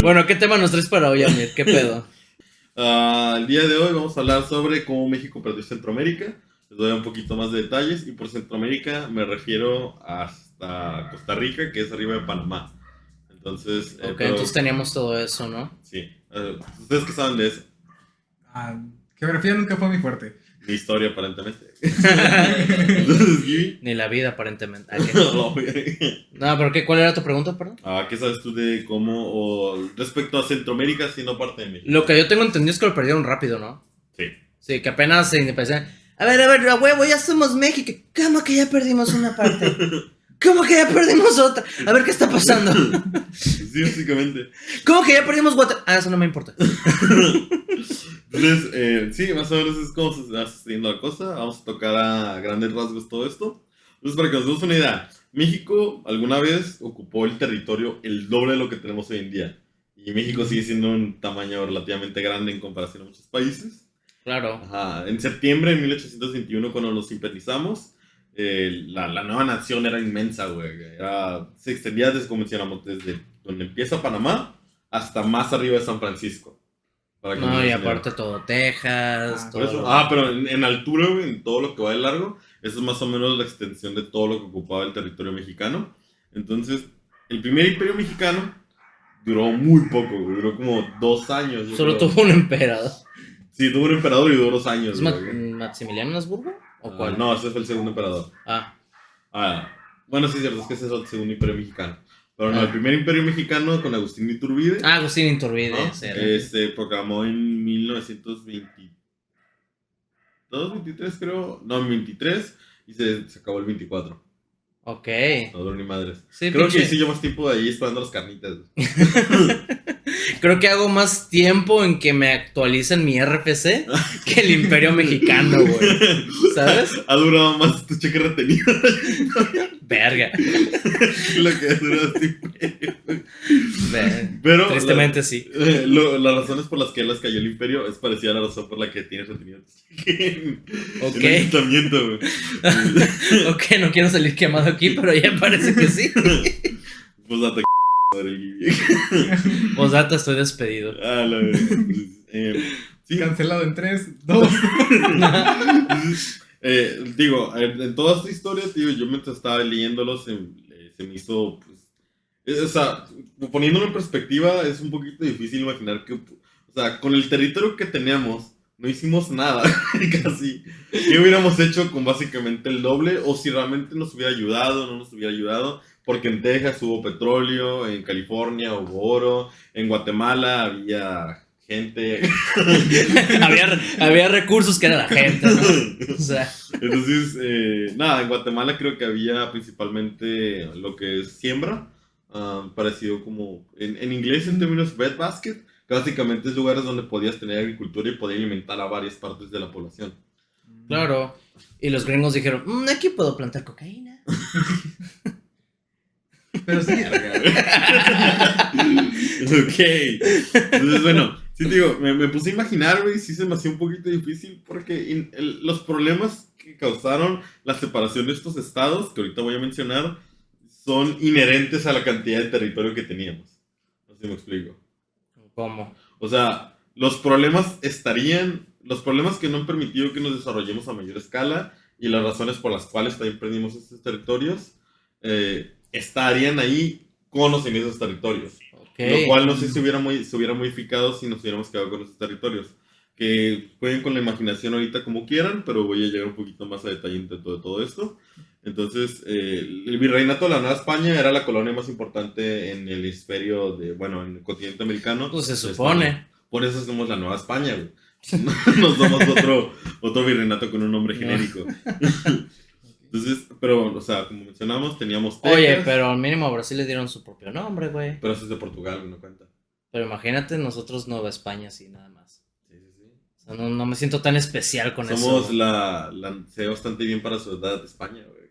Bueno, ¿qué tema nos traes para hoy, Amir? ¿Qué pedo? El día de hoy vamos a hablar sobre cómo México perdió Centroamérica. Les doy un poquito más de detalles y por Centroamérica me refiero hasta Costa Rica, que es arriba de Panamá. Entonces, Ok, entonces teníamos todo eso, ¿no? sí. ¿Ustedes qué saben de eso? Geografía nunca fue mi fuerte. Mi historia, aparentemente. Entonces, Gui. Ni la vida, aparentemente. No, No, pero ¿qué? ¿Cuál era tu pregunta, perdón? ¿qué sabes tú de cómo, o respecto a Centroamérica, siendo parte de México? Lo que yo tengo entendido es que lo perdieron rápido, ¿no? Sí. Sí, que apenas se independizaron. A ver, a huevo, ya somos México. ¿Cómo que ya perdimos una parte? ¿Cómo que ya perdimos otra? A ver, ¿qué está pasando? Sí, básicamente. ¿Cómo que ya perdimos Guatemala? Ah, eso no me importa. Entonces, sí, más o menos es como se va sucediendo la cosa. Vamos a tocar a grandes rasgos todo esto. Entonces, para que nos demos una idea, México alguna vez ocupó el territorio el doble de lo que tenemos hoy en día. Y México sigue siendo un tamaño relativamente grande en comparación a muchos países. Claro. Ajá. En septiembre de 1821, cuando nos independizamos, la nueva nación era inmensa, güey. Se extendía, desde, como mencionamos, desde donde empieza Panamá hasta más arriba de San Francisco. No, y aparte todo Texas, Por eso, todo. pero en altura, güey, en todo lo que va de largo, eso es más o menos la extensión de todo lo que ocupaba el territorio mexicano. Entonces, el primer imperio mexicano duró muy poco, güey, duró como 2 años. Solo tuvo un emperador. Sí, tuvo un emperador y duró 2 años. ¿Es Maximiliano Habsburgo? ¿O cuál? No, ese fue el segundo emperador. Bueno, sí es cierto, es que ese es el segundo imperio mexicano. Pero no, el primer imperio mexicano con Agustín Iturbide. Agustín Iturbide, ¿no? Se proclamó en 1922, 23 creo. No, en 23 y se acabó el 24. Ok. No duró ni madres. Sí, creo pinche. que sí llevo más tiempo de ahí esperando las carnitas. Creo que hago más tiempo en que me actualicen mi RFC que el Imperio Mexicano, güey. ¿Sabes? Ha durado más tu cheque retenido. Verga. Lo que ha durado este imperio. Pero tristemente sí. Las razones por las que las cayó el imperio es parecida a la razón por la que tienes retenido. Ok. El ayuntamiento, güey. Ok, no quiero salir quemado aquí, pero ya parece que sí. Pues date Posdata, estoy despedido. La verdad. Sí. Cancelado en 3, 2. Digo, en toda esta historia, tío, yo mientras estaba leyéndolo se me hizo, pues, o sea, poniéndolo en perspectiva, es un poquito difícil imaginar que, o sea, con el territorio que teníamos, no hicimos nada, casi. ¿Qué hubiéramos hecho con básicamente el doble? O si realmente nos hubiera ayudado, no nos hubiera ayudado. Porque en Texas hubo petróleo, en California hubo oro, en Guatemala había gente. había recursos que era la gente, ¿no? O sea. Entonces, nada, en Guatemala creo que había principalmente lo que es siembra, parecido como, en inglés en términos breadbasket, que básicamente es lugares donde podías tener agricultura y podías alimentar a varias partes de la población. Claro. Y los gringos dijeron, aquí puedo plantar cocaína. Pero sí. Ok. Entonces, bueno, sí te digo, me puse a imaginar, güey, sí se me hacía un poquito difícil porque los problemas que causaron la separación de estos estados, que ahorita voy a mencionar, son inherentes a la cantidad de territorio que teníamos. No sé si me explico. ¿Cómo? O sea, los problemas que no han permitido que nos desarrollemos a mayor escala y las razones por las cuales también perdimos estos territorios, estarían ahí con o sin esos territorios. Okay. Lo cual no sé si se hubiera modificado si nos hubiéramos quedado con esos territorios. Que jueguen con la imaginación ahorita como quieran, pero voy a llegar un poquito más a detalle de todo esto. Entonces, el virreinato de la Nueva España era la colonia más importante en el hemisferio en el continente americano. Pues se supone. España. Por eso somos la Nueva España, güey. Nos damos otro virreinato con un nombre genérico. Entonces, pero, o sea, como mencionamos, teníamos Texas. Oye, pero al mínimo a Brasil le dieron su propio nombre, güey. Pero eso es de Portugal, no cuenta. Pero imagínate nosotros Nueva España, así nada más. Sí. O sea, no me siento tan especial con Somos eso. se ve bastante bien para su edad de España, güey.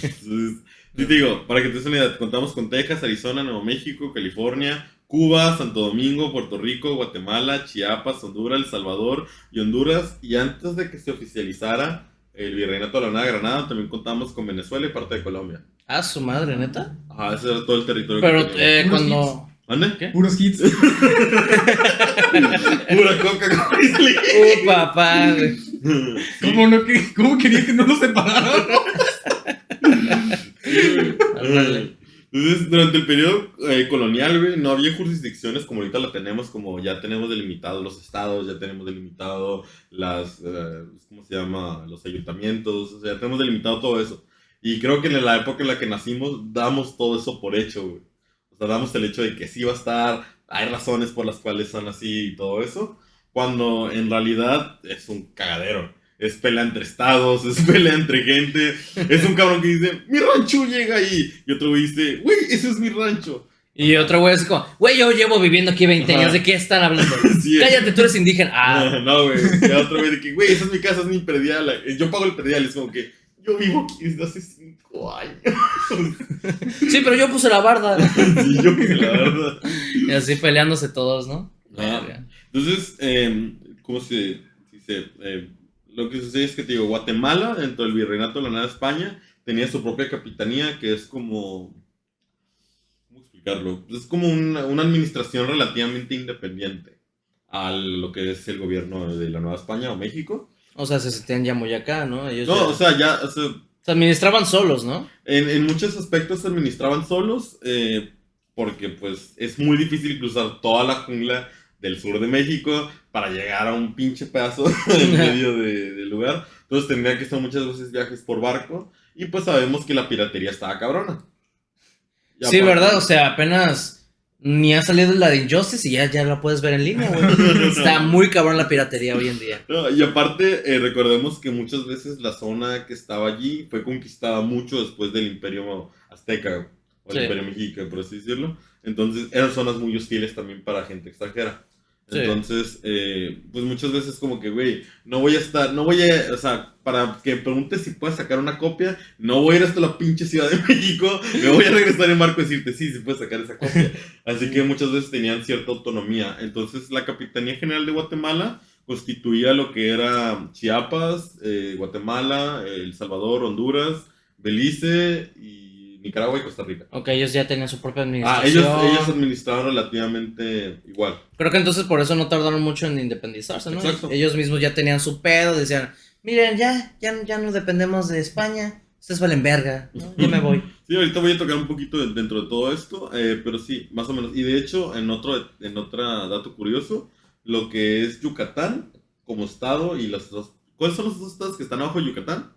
Entonces, te digo, para que te des una idea, contamos con Texas, Arizona, Nuevo México, California, Cuba, Santo Domingo, Puerto Rico, Guatemala, Chiapas, Honduras, El Salvador y Honduras. Y antes de que se oficializara el virreinato de la Nueva Granada, también contamos con Venezuela y parte de Colombia. Ah, su madre, ¿neta? Ajá, ese era todo el territorio Pero que teníamos. cuando... ¿Mande? ¿Qué? Puros hits. Pura coca con Riesling. Papá, güey. ¿Cómo, no, ¿Cómo quería que no lo separaran? Ándale. Entonces, durante el periodo colonial, güey, no había jurisdicciones como ahorita la tenemos, como ya tenemos delimitados los estados, ya tenemos delimitado ¿cómo se llama? Los ayuntamientos, o sea, ya tenemos delimitado todo eso. Y creo que en la época en la que nacimos, damos todo eso por hecho, güey. O sea, damos el hecho de que sí va a estar, hay razones por las cuales son así y todo eso, cuando en realidad es un cagadero. Es pelea entre estados, es pelea entre gente. Es un cabrón que dice, mi rancho llega ahí. Y otro güey dice, güey, ese es mi rancho. Y otro güey es como, güey, yo llevo viviendo aquí 20 años, Ajá. ¿de qué están hablando? Sí, Cállate, tú eres indígena. Ah, No, güey. Y otro güey de que, güey, esa es mi casa, es mi predial. Yo pago el predial. Es como que, yo vivo aquí desde hace 5 años. sí, pero yo puse la barda. Sí, yo que la verdad. Y así peleándose todos, ¿no? Ajá. Entonces, ¿cómo se dice? Lo que sucede es que te digo, Guatemala, dentro del virreinato de la Nueva España, tenía su propia capitanía que es como... ¿Cómo explicarlo? Es como una administración relativamente independiente a lo que es el gobierno de la Nueva España o México. O sea, se sentían ya muy acá, ¿no? Ellos No, ya o sea, ya... O sea, se administraban solos, ¿no? en muchos aspectos se administraban solos porque pues es muy difícil cruzar toda la jungla del sur de México para llegar a un pinche pedazo en medio del lugar. Entonces tendrían que hacer muchas veces viajes por barco y pues sabemos que la piratería estaba cabrona. Y Sí, aparte- ¿verdad? O sea, apenas ni ha salido la de Injustice y ya la puedes ver en línea, güey. Está muy cabrón la piratería hoy en día. No, y aparte, recordemos que muchas veces la zona que estaba allí fue conquistada mucho después del Imperio Azteca o el Sí. Imperio Mexica, por así decirlo. Entonces eran zonas muy hostiles también para gente extranjera. Sí. Entonces, pues muchas veces como que, güey, o sea, para que me preguntes si puedes sacar una copia, no voy a ir hasta la pinche Ciudad de México, me voy a regresar en barco y decirte, sí, puedes sacar esa copia. Así que muchas veces tenían cierta autonomía. Entonces, la Capitanía General de Guatemala constituía lo que era Chiapas, Guatemala, El Salvador, Honduras, Belice y Nicaragua y Costa Rica. Ok, ellos ya tenían su propia Ah, administración. ellos administraban relativamente igual. Creo que entonces por eso no tardaron mucho en independizarse, ¿no? Exacto. Ellos mismos ya tenían su pedo, decían, miren, ya no dependemos de España, ustedes valen verga, ¿no? Yo me voy. Sí, ahorita voy a tocar un poquito dentro de todo esto, pero sí, más o menos. Y de hecho, en otro dato curioso, lo que es Yucatán como estado y los dos... ¿Cuáles son los dos estados que están abajo de Yucatán?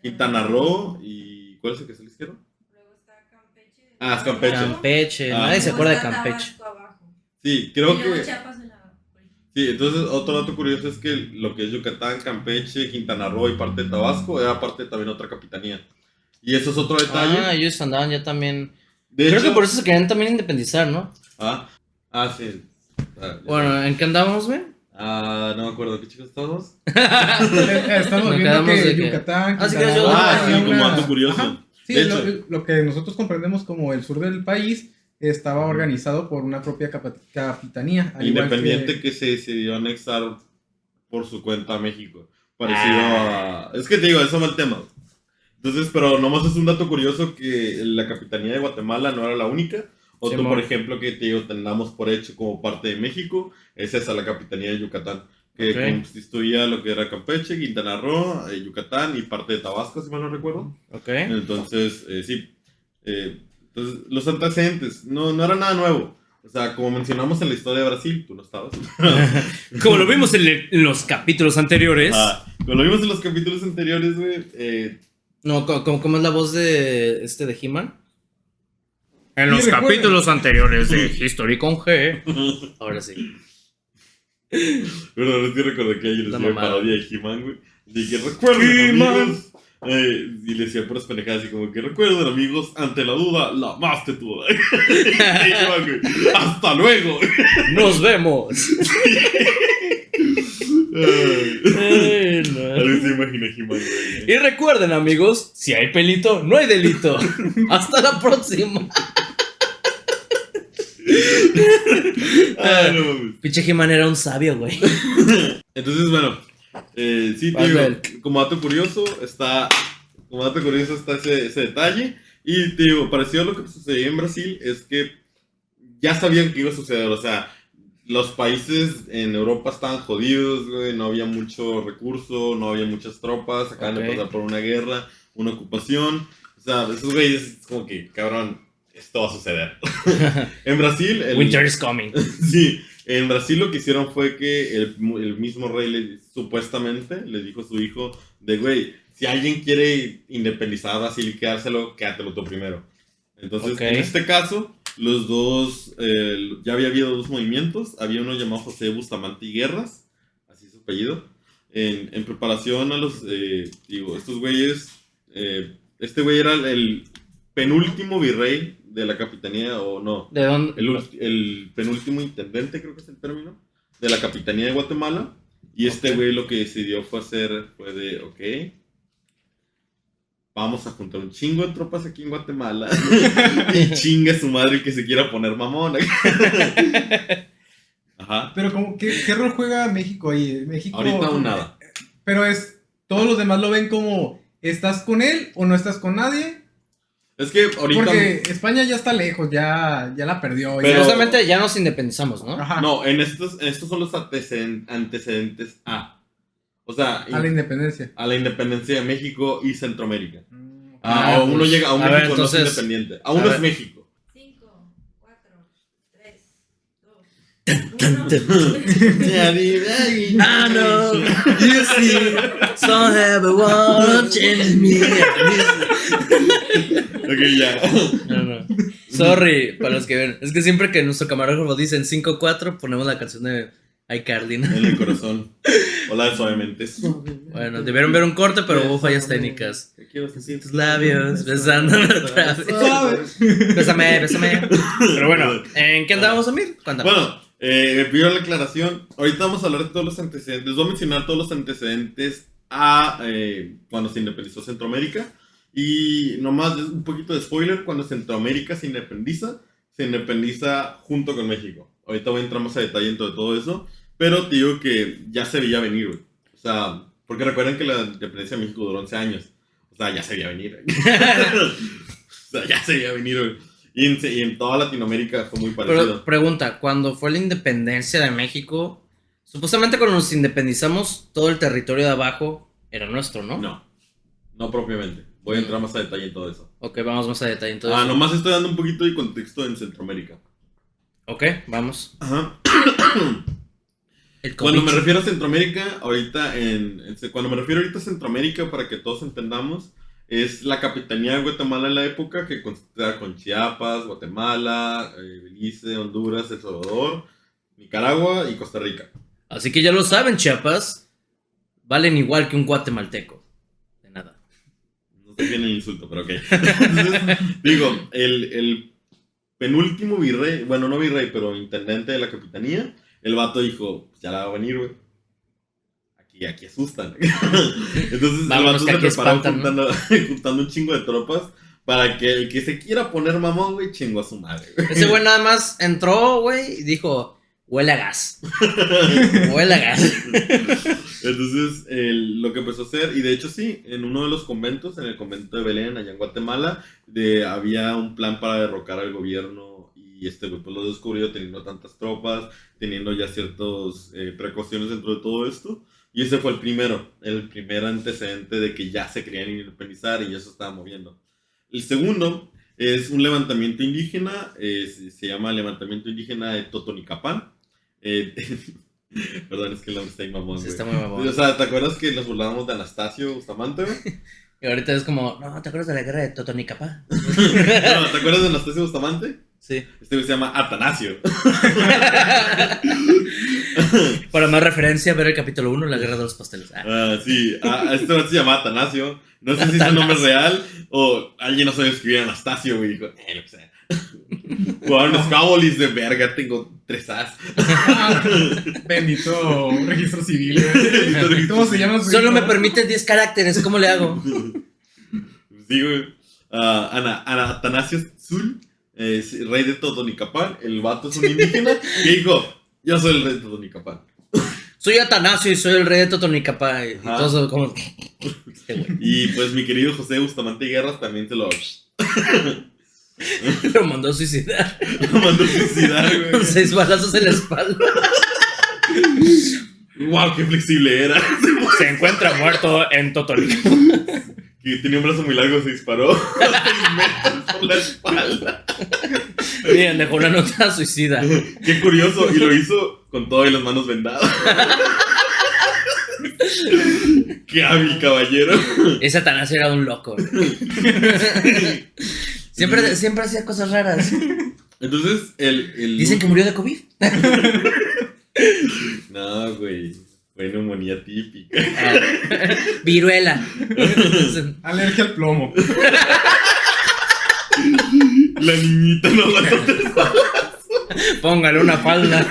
Quintana Roo y... ¿Cuál es el que está a la izquierda? Luego está Campeche. Ah, es Campeche. Campeche, Ah. nadie se Luego acuerda de está Campeche. Tabasco abajo. Sí, creo Y luego que... Chiapas en la... Sí, entonces otro dato curioso es que lo que es Yucatán, Campeche, Quintana Roo y parte de Tabasco era parte también de otra capitanía. Y eso es otro detalle. Ah, ellos andaban ya también. De Creo hecho... que por eso se querían también independizar, ¿no? Sí. Ya Bueno, ¿en qué andamos, güey? no me acuerdo, ¿qué chicos estamos? Estamos Nos viendo quedamos que de que- Yucatán, Ah, sí, Quintana que yo- Roo, Ah, sí, tenía como una- dato curioso. Ajá. Sí, De lo, hecho. lo que nosotros comprendemos como el sur del país estaba organizado por una propia capitanía. al igual Independiente que se decidió anexar por su cuenta a México. Parecido Ah. a... Es que te digo, eso va el tema. Entonces, pero nomás es un dato curioso que la capitanía de Guatemala no era la única. Otro, Simón. por ejemplo, que te digo, tengamos por hecho como parte de México, es esa la capitanía de Yucatán. Que Ok. constituía lo que era Campeche, Quintana Roo, Yucatán y parte de Tabasco, si mal no recuerdo. Ok. Entonces, sí. Entonces, los antecedentes, no era nada nuevo. O sea, como mencionamos en la historia de Brasil, tú no estabas. Como lo vimos en los capítulos anteriores. Como lo vimos en los capítulos anteriores, güey. No, ¿cómo es la voz de de He-Man? En Y los recuerden- capítulos anteriores de History con G. Ahora sí. Perdón, es que recordé que ayer La les dio mamada. parodia de He-Man, güey. Dije, recuerden, He-Man. amigos. Y le decía puras pendejadas, así como que recuerden, amigos, ante la duda, la más tetuda. Y He-Man, güey, hasta luego. Nos vemos. Ay, No. Algo se imagina He-Man, güey. Y recuerden, amigos, si hay pelito, no hay delito. Hasta la próxima. Ay, no mames. Pinche He-Man era un sabio, güey. Entonces, bueno, sí, te Vas, digo, Bel. como dato curioso está ese detalle. Y te digo, parecido a lo que sucedió en Brasil, es que ya sabían que iba a suceder, o sea, los países en Europa estaban jodidos, güey, no había mucho recurso, no había muchas tropas, acaban de pasar por una guerra, una ocupación, o sea, esos güeyes es como que, cabrón, esto va a suceder. En Brasil... Winter is coming. Sí, en Brasil lo que hicieron fue que el mismo rey supuestamente le dijo a su hijo de, güey, si alguien quiere independizar a Brasil y quedárselo, quédatelo tú primero. Entonces, Ok. en este caso, los dos, ya había habido dos movimientos. Había uno llamado José Bustamante y Guerras, así es su apellido. En preparación a los, estos güeyes, este güey era el penúltimo virrey de la capitanía, o no, ¿De dónde? el penúltimo intendente, creo que es el término, de la capitanía de Guatemala. Y este güey lo que decidió fue ok, vamos a juntar un chingo de tropas aquí en Guatemala y chingue su madre el que se quiera poner mamón. Ajá. Pero como, ¿qué rol juega México ahí? México, Ahorita aún nada. Pero todos los demás lo ven como, ¿estás con él o no estás con nadie? Es que ahorita... Porque España ya está lejos, ya la perdió. Pero- Justamente ya nos independizamos, ¿no? Ajá, No, en estos son los antecedentes a. O sea, a la independencia. a la independencia de México y Centroamérica. Ah, A uno pues, llega a un a México ver, no entonces, es independiente. Aún a no ver. es México. 5, 4, 3, 2, 1. I know, you see, so everyone changes me. Ok, ya. No. Sorry, para los que ven. Es que siempre que nuestro camarógrafo dice en 5-4, ponemos la canción de iCarly, ¿no? En el corazón. Hola, suavemente. Bueno, debieron ver un corte, pero hubo fallas técnicas. Te quiero sentir Tus labios besándome otra vez. Suave. Bésame. Pero bueno, ¿en qué andábamos, Amir? Cuéntame. Bueno, me pidió la aclaración. Ahorita vamos a hablar de todos los antecedentes. Les voy a mencionar todos los antecedentes a cuando se independizó Centroamérica. Y nomás un poquito de spoiler: cuando Centroamérica se independiza junto con México. Ahorita voy a entrar más a detalle en todo eso. Pero te digo que ya se veía venir, güey. O sea, porque recuerden que la independencia de México duró 11 años. O sea, ya se veía venir. O sea, ya se veía venir, güey. Y en toda Latinoamérica fue muy parecido. Pero pregunta, cuando fue la independencia de México, supuestamente cuando nos independizamos, todo el territorio de abajo era nuestro, ¿no? No propiamente. Voy a entrar más a detalle en todo eso. Ok, vamos más a detalle entonces. Nomás estoy dando un poquito de contexto en Centroamérica. Ok, vamos. Ajá. El Cuando me cobicho. refiero a Centroamérica, cuando me refiero ahorita a Centroamérica, para que todos entendamos, es la capitanía de Guatemala en la época, que consta con Chiapas, Guatemala, Belice, Honduras, El Salvador, Nicaragua y Costa Rica. Así que ya lo saben, Chiapas, valen igual que un guatemalteco. De nada. No sé bien el insulto, pero ok. Entonces, digo, el penúltimo virrey, bueno, no virrey, pero intendente de la capitanía, el vato dijo, pues ya la va a venir, güey. Aquí asustan. Entonces Vámonos, el que vato aquí se preparó espantan, ¿no? juntando un chingo de tropas para que el que se quiera poner mamón, güey, chingo a su madre, güey. Ese güey nada más entró, güey, y dijo, huele a gas. Huele a gas. Entonces, lo que empezó a hacer, y de hecho sí, en uno de los conventos, en el convento de Belén, allá en Guatemala, había un plan para derrocar al gobierno, y este güey pues lo descubrió teniendo tantas tropas, teniendo ya ciertas precauciones dentro de todo esto, y ese fue el primer antecedente de que ya se querían independizar y ya se estaba moviendo. El segundo es un levantamiento indígena, se llama levantamiento indígena de Totonicapán. Perdón, es que el nombre está ahí mamón, Sí, güey. está muy mamón. O sea, ¿te acuerdas que nos burlábamos de Anastasio Bustamante, güey? Y ahorita es como, no, ¿te acuerdas de la guerra de Totonicapá? No, ¿te acuerdas de Anastasio Bustamante? Sí. Este güey se llama Atanasio. Para más referencia, ver el capítulo 1, la guerra de los pasteles. Sí, este güey se llama Atanasio. No sé si es un nombre real o alguien no sabe escribir Anastasio, güey. Dijo, lo que sea. Jugaron los Cowboys de verga, tengo 3 As. Bendito registro civil, güey. ¿Cómo se llama su Solo hijo? me permiten 10 caracteres, ¿cómo le hago? Sí, güey. Atanasio Zul, rey de Totonicapán. El vato es un indígena que dijo, yo soy el rey de Totonicapán. Soy Atanasio y soy el rey de Totonicapá. Y Ajá. todo como... Este güey. Y pues mi querido José Bustamante y Guerras también se lo... Lo mandó a suicidar. Lo mandó a suicidar, güey. Con 6 balazos en la espalda. Wow, qué flexible era. Se encuentra muerto en Totolico. Que tenía un brazo muy largo, se disparó 6 metros por la espalda. Miren, dejó una nota suicida. Qué curioso, y lo hizo con todo y las manos vendadas. Qué hábil, caballero. Ese Satanás era un loco. Siempre hacía cosas raras. Entonces, el Dicen que murió de COVID. No, güey. Fue neumonía típica. Viruela. Alergia al plomo. La niñita no aguantó 3 balas. Póngale una falda.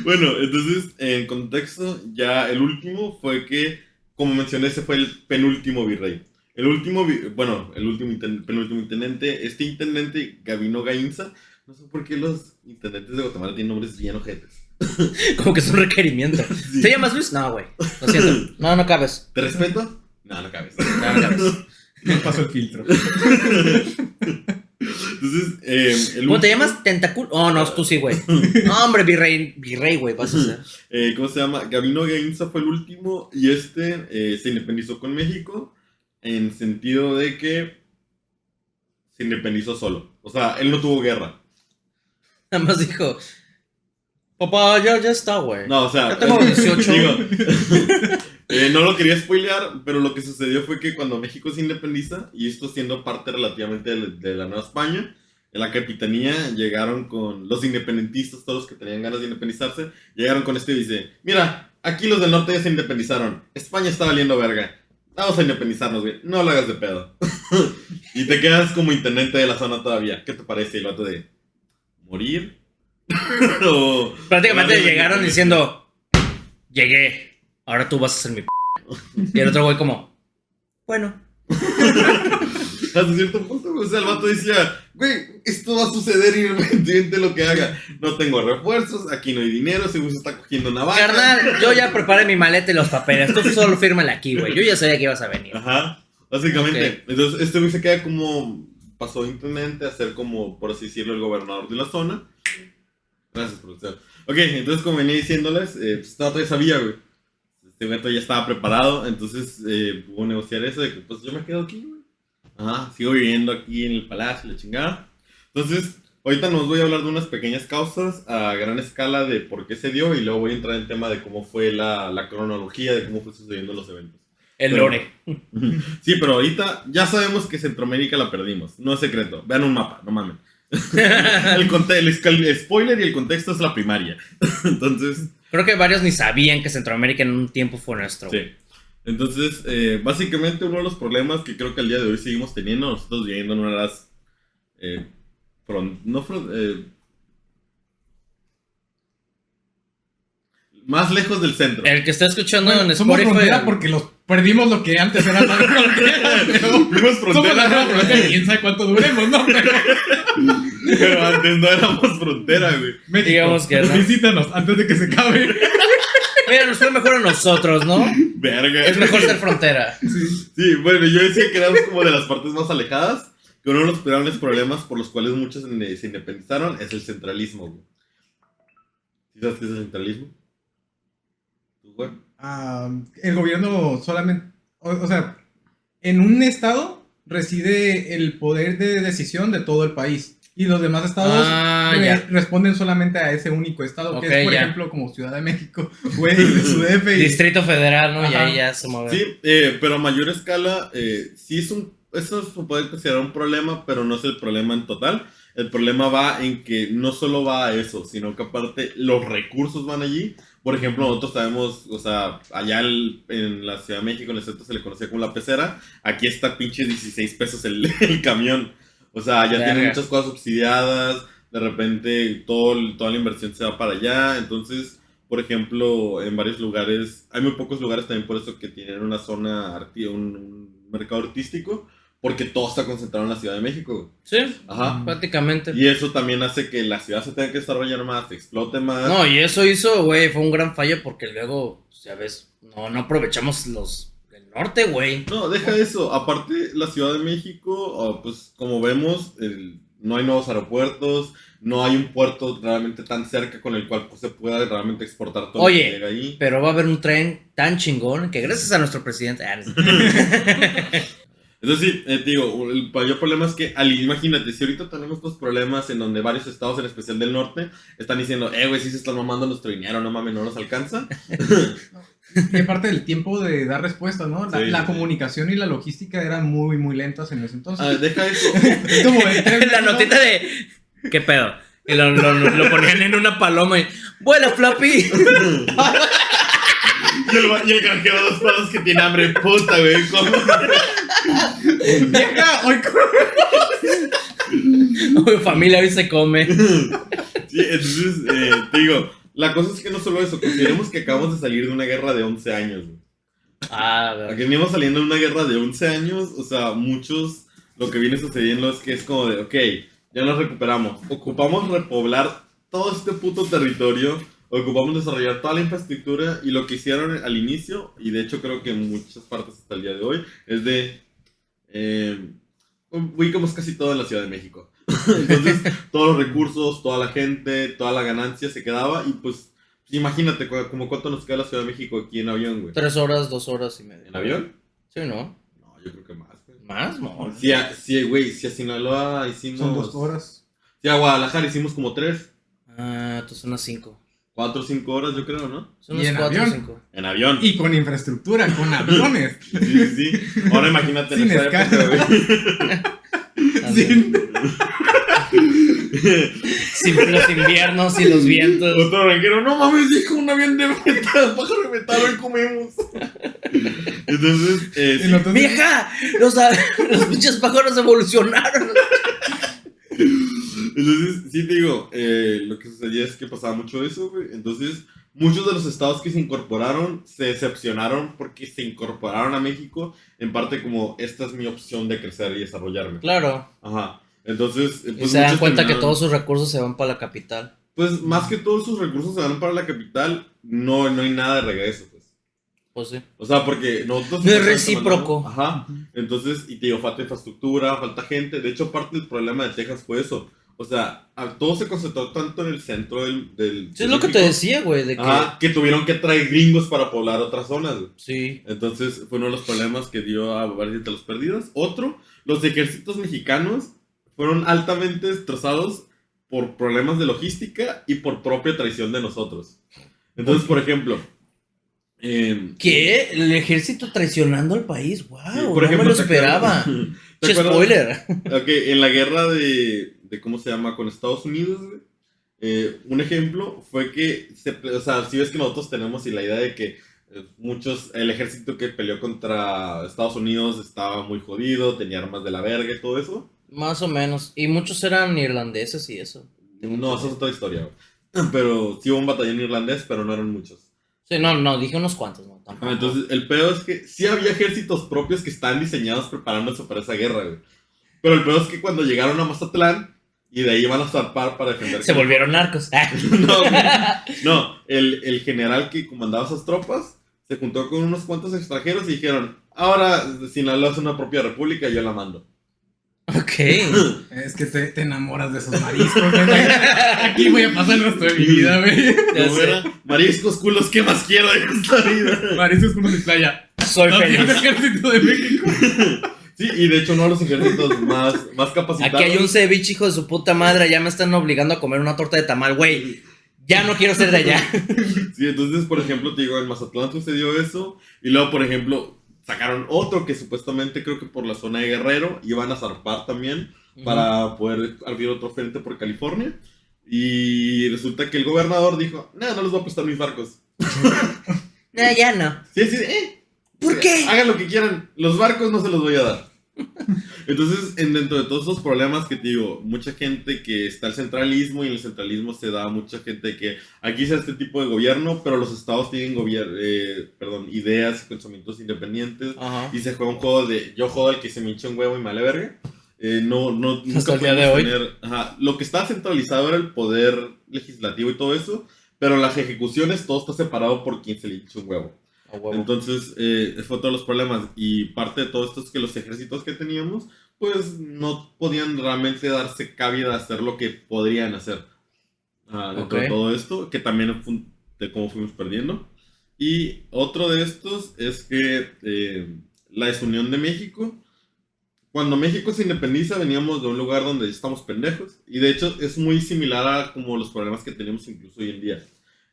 Bueno, entonces, en contexto, ya el último fue que, como mencioné, ese fue el penúltimo virrey. El último penúltimo intendente, este intendente, Gabino Gainza, no sé por qué los intendentes de Guatemala tienen nombres bien ojetes. Como que es un requerimiento. Sí. ¿Te llamas Luis? No, güey. Lo siento. No cabes. ¿Te respeto? No, no cabes. No cabes. No pasó el filtro. Entonces, ¿Cómo te llamas? Tentacul. Oh, no, tú sí, güey. No, hombre, virrey, güey, vas a ser. ¿Cómo se llama? Gabino Gainza fue el último y se independizó con México en sentido de que se independizó solo. O sea, él no tuvo guerra. Nada más dijo, papá, ya está, güey. No, o sea, Ya tengo 18. digo, no lo quería spoilear, pero lo que sucedió fue que cuando México se independiza, y esto siendo parte relativamente de la Nueva España, en la capitanía llegaron con los independentistas, todos los que tenían ganas de independizarse, llegaron con y dice, mira, aquí los del norte ya se independizaron, España está valiendo verga, vamos a independizarnos, güey, no lo hagas de pedo. Y te quedas como intendente de la zona todavía, ¿qué te parece? Y el vato de, ¿morir? O, Prácticamente o llegaron diciendo, llegué, ahora tú vas a ser mi p. Y el otro güey como, bueno. Hasta cierto punto, o sea, el vato decía, güey, esto va a suceder independientemente de lo que haga. No tengo refuerzos, aquí no hay dinero, según se está cogiendo una vaca. Carnal, yo ya preparé mi maleta y los papeles, tú solo fírmale aquí, güey. Yo ya sabía que ibas a venir. Ajá, básicamente. Ok. Entonces, este güey se queda como, pasó de intendente a ser como, por así decirlo, el gobernador de la zona. Gracias, producción. Ok, entonces como venía diciéndoles, pues este vato ya sabía, güey. Este vato ya estaba preparado, entonces pudo negociar eso de que, pues yo me quedo aquí, güey. Ajá, sigo viviendo aquí en el palacio, la chingada. Entonces, ahorita nos voy a hablar de unas pequeñas causas a gran escala de por qué se dio y luego voy a entrar en tema de cómo fue la cronología, de cómo fue sucediendo los eventos. El lore. Sí, pero ahorita ya sabemos que Centroamérica la perdimos, no es secreto. Vean un mapa, no mamen. El spoiler y el contexto es la primaria. Entonces, Creo que varios ni sabían que Centroamérica en un tiempo fue nuestro. sí. Entonces, básicamente uno de los problemas que creo que al día de hoy seguimos teniendo, nosotros viviendo en una de las más lejos del centro. El que está escuchando Bueno, en somos Spotify. frontera porque los perdimos lo que antes era la frontera, pero Fuimos somos la nueva frontera, frontera y quién sabe cuánto duremos, ¿no? pero antes no éramos frontera, güey. México, Digamos que no. visítanos antes de que se acabe. Mira, nos fue mejor a nosotros, ¿no? Verga. Es mejor ser frontera. Sí, bueno, yo decía que éramos como de las partes más alejadas, que uno de los grandes problemas por los cuales muchos se independizaron es el centralismo, güey. ¿Sí sabes qué es el centralismo? ¿Tú, güey? El gobierno solamente, o sea, en un estado reside el poder de decisión de todo el país y los demás estados ya. responden solamente a ese único estado, Ok, que es, por ya. ejemplo, como Ciudad de México, güey, su DF y... Distrito Federal, ¿no? Y Ajá. ahí ya se mueve. Sí, pero a mayor escala, sí eso se puede considerar un problema, pero no es el problema en total. El problema va en que no solo va a eso, sino que aparte los recursos van allí. Por ejemplo, nosotros sabemos, o sea, allá en la Ciudad de México, en el centro se le conocía como la pecera. Aquí está pinche 16 pesos el camión. O sea, ya tienen muchas cosas subsidiadas. De repente toda la inversión se va para allá. Entonces, por ejemplo, en varios lugares, hay muy pocos lugares también por eso que tienen una zona, un mercado artístico. Porque todo está concentrado en la Ciudad de México. Sí, Ajá. prácticamente. Y eso también hace que la ciudad se tenga que desarrollar más, se explote más. No, y eso hizo, güey, fue un gran fallo porque luego, ya ves, no aprovechamos el norte, güey. No, deja eso. Aparte, la Ciudad de México, pues como vemos, no hay nuevos aeropuertos, no hay un puerto realmente tan cerca con el cual pues, se pueda realmente exportar todo lo que llega ahí. Pero va a haber un tren tan chingón que gracias a nuestro presidente... Entonces sí, te digo, el mayor problema es que, imagínate, si ahorita tenemos estos problemas en donde varios estados, en especial del norte, están diciendo, güey, sí se están mamando nuestro dinero, no mames, no nos alcanza. Y aparte del tiempo de dar respuesta, ¿no? La comunicación y la logística eran muy, muy lentas en ese entonces. Deja eso. Es como la notita de... ¿Qué pedo? Y lo ponían en una paloma y... ¡Vuela, Flappy! Y el granjero de 2 palos que tiene hambre, puta, güey. ¡Vieja! ¡Hoy Familia, hoy se come. Sí, entonces, te digo, la cosa es que no solo eso, consideremos que acabamos de salir de una guerra de 11 años, güey. Verdad. Aquí venimos saliendo de una guerra de 11 años, o sea, muchos, lo que viene sucediendo es que es como de, ok, ya nos recuperamos, ocupamos repoblar todo este puto territorio, ocupamos desarrollar toda la infraestructura, y lo que hicieron al inicio, y de hecho creo que en muchas partes hasta el día de hoy, es de, ubicamos casi todo en la Ciudad de México. Entonces, todos los recursos, toda la gente, toda la ganancia se quedaba, y pues, imagínate, como cuánto nos queda la Ciudad de México aquí en avión, güey. 3 horas, 2 horas y media. ¿En avión? Sí, ¿no? No, yo creo que más, güey. ¿Más? No. Sí, güey, si a Sinaloa hicimos... Son 2 horas. Sí, a Guadalajara hicimos como 3, Entonces unas 5. 4 o 5 horas, yo creo, ¿no? Son ¿Y unas en 4 o avión? 5. En avión. Y con infraestructura, con aviones. Sí. Ahora imagínate en Sin esa época, güey. Sin- Sin los inviernos y los vientos. Otro ranquero, no mames, dijo un avión de metal, pájaro de metal, hoy comemos. Entonces, y nosotros- ¡Vieja! Los pinches pájaros evolucionaron. Entonces, sí te digo, lo que sucedía es que pasaba mucho eso, güey. Entonces, muchos de los estados que se incorporaron se decepcionaron porque se incorporaron a México, en parte como, esta es mi opción de crecer y desarrollarme. Claro. Ajá. Entonces, Y se dan cuenta que todos sus recursos se van para la capital. Pues, más que todos sus recursos se van para la capital, no hay nada de regreso, pues. Pues sí. O sea, porque nosotros... No es recíproco. Ajá. Entonces, y te digo, falta infraestructura, falta gente. De hecho, parte del problema de Texas fue eso. O sea, todo se concentró tanto en el centro del Sí, es lo que te decía, güey, de que... que tuvieron que traer gringos para poblar otras zonas, güey. Sí. Entonces, fue uno de los problemas que dio a varios de los perdidos. Otro, los ejércitos mexicanos fueron altamente destrozados por problemas de logística y por propia traición de nosotros. Entonces, por ejemplo... ¿Qué? ¿El ejército traicionando al país? ¡Wow! sí, No me lo esperaba. ¿te Che, acuerdas? spoiler. Ok, en la guerra de ¿cómo se llama? Con Estados Unidos, güey. Un ejemplo fue que, o sea, si ves que nosotros tenemos y la idea de que el ejército que peleó contra Estados Unidos estaba muy jodido, tenía armas de la verga y todo eso. Más o menos. Y muchos eran irlandeses y eso. No, esa es otra historia, güey. Pero sí hubo un batallón irlandés, pero no eran muchos. Sí, no, dije unos cuantos, ¿no? Tampoco. Entonces, el peor es que sí había ejércitos propios que estaban diseñados preparándose para esa guerra, güey. Pero el peor es que cuando llegaron a Mazatlán y de ahí iban a zarpar para defender... Se volvieron narcos. No, el general que comandaba esas tropas se juntó con unos cuantos extranjeros y dijeron, ahora Sinaloa es una propia república y yo la mando. Ok. Es que te enamoras de esos mariscos, güey. Aquí voy a pasar el resto de mi vida, güey. Ya ¿Cómo sé. era? Mariscos, culos, ¿qué más quiero de esta vida? Mariscos como de playa. Soy No, feliz. tío, el ejército de México. Sí, y de hecho uno de los ejércitos más capacitados. Aquí hay un ceviche, hijo de su puta madre. Ya me están obligando a comer una torta de tamal, güey. Ya no quiero ser de allá. Sí, entonces, por ejemplo, te digo, en Mazatlán sucedió eso. Y luego, por ejemplo, sacaron otro que supuestamente creo que por la zona de Guerrero iban a zarpar también para poder abrir otro frente por California. Y resulta que el gobernador dijo, no les voy a prestar mis barcos. No, ya no. Sí, ¿Por qué? Hagan lo que quieran, los barcos no se los voy a dar. Entonces, dentro de todos esos problemas que te digo, mucha gente que está el centralismo, y en el centralismo se da mucha gente que aquí sea este tipo de gobierno, pero los estados tienen ideas y pensamientos independientes. Ajá. Y se juega un juego de yo jodo al que se me hincha un huevo y me vale verga. Nunca Hasta el día de podemos hoy. lo que está centralizado era el poder legislativo y todo eso, pero las ejecuciones todo está separado por quien se le hincha un huevo. A huevo. Entonces, fue todos los problemas. Y parte de todo esto es que los ejércitos que teníamos, pues no podían realmente darse cabida a hacer lo que podrían hacer. Dentro de Ok. todo esto, que también fue de cómo fuimos perdiendo. Y otro de estos es que la desunión de México. Cuando México se independiza, veníamos de un lugar donde estamos pendejos. Y de hecho es muy similar a como los problemas que tenemos incluso hoy en día.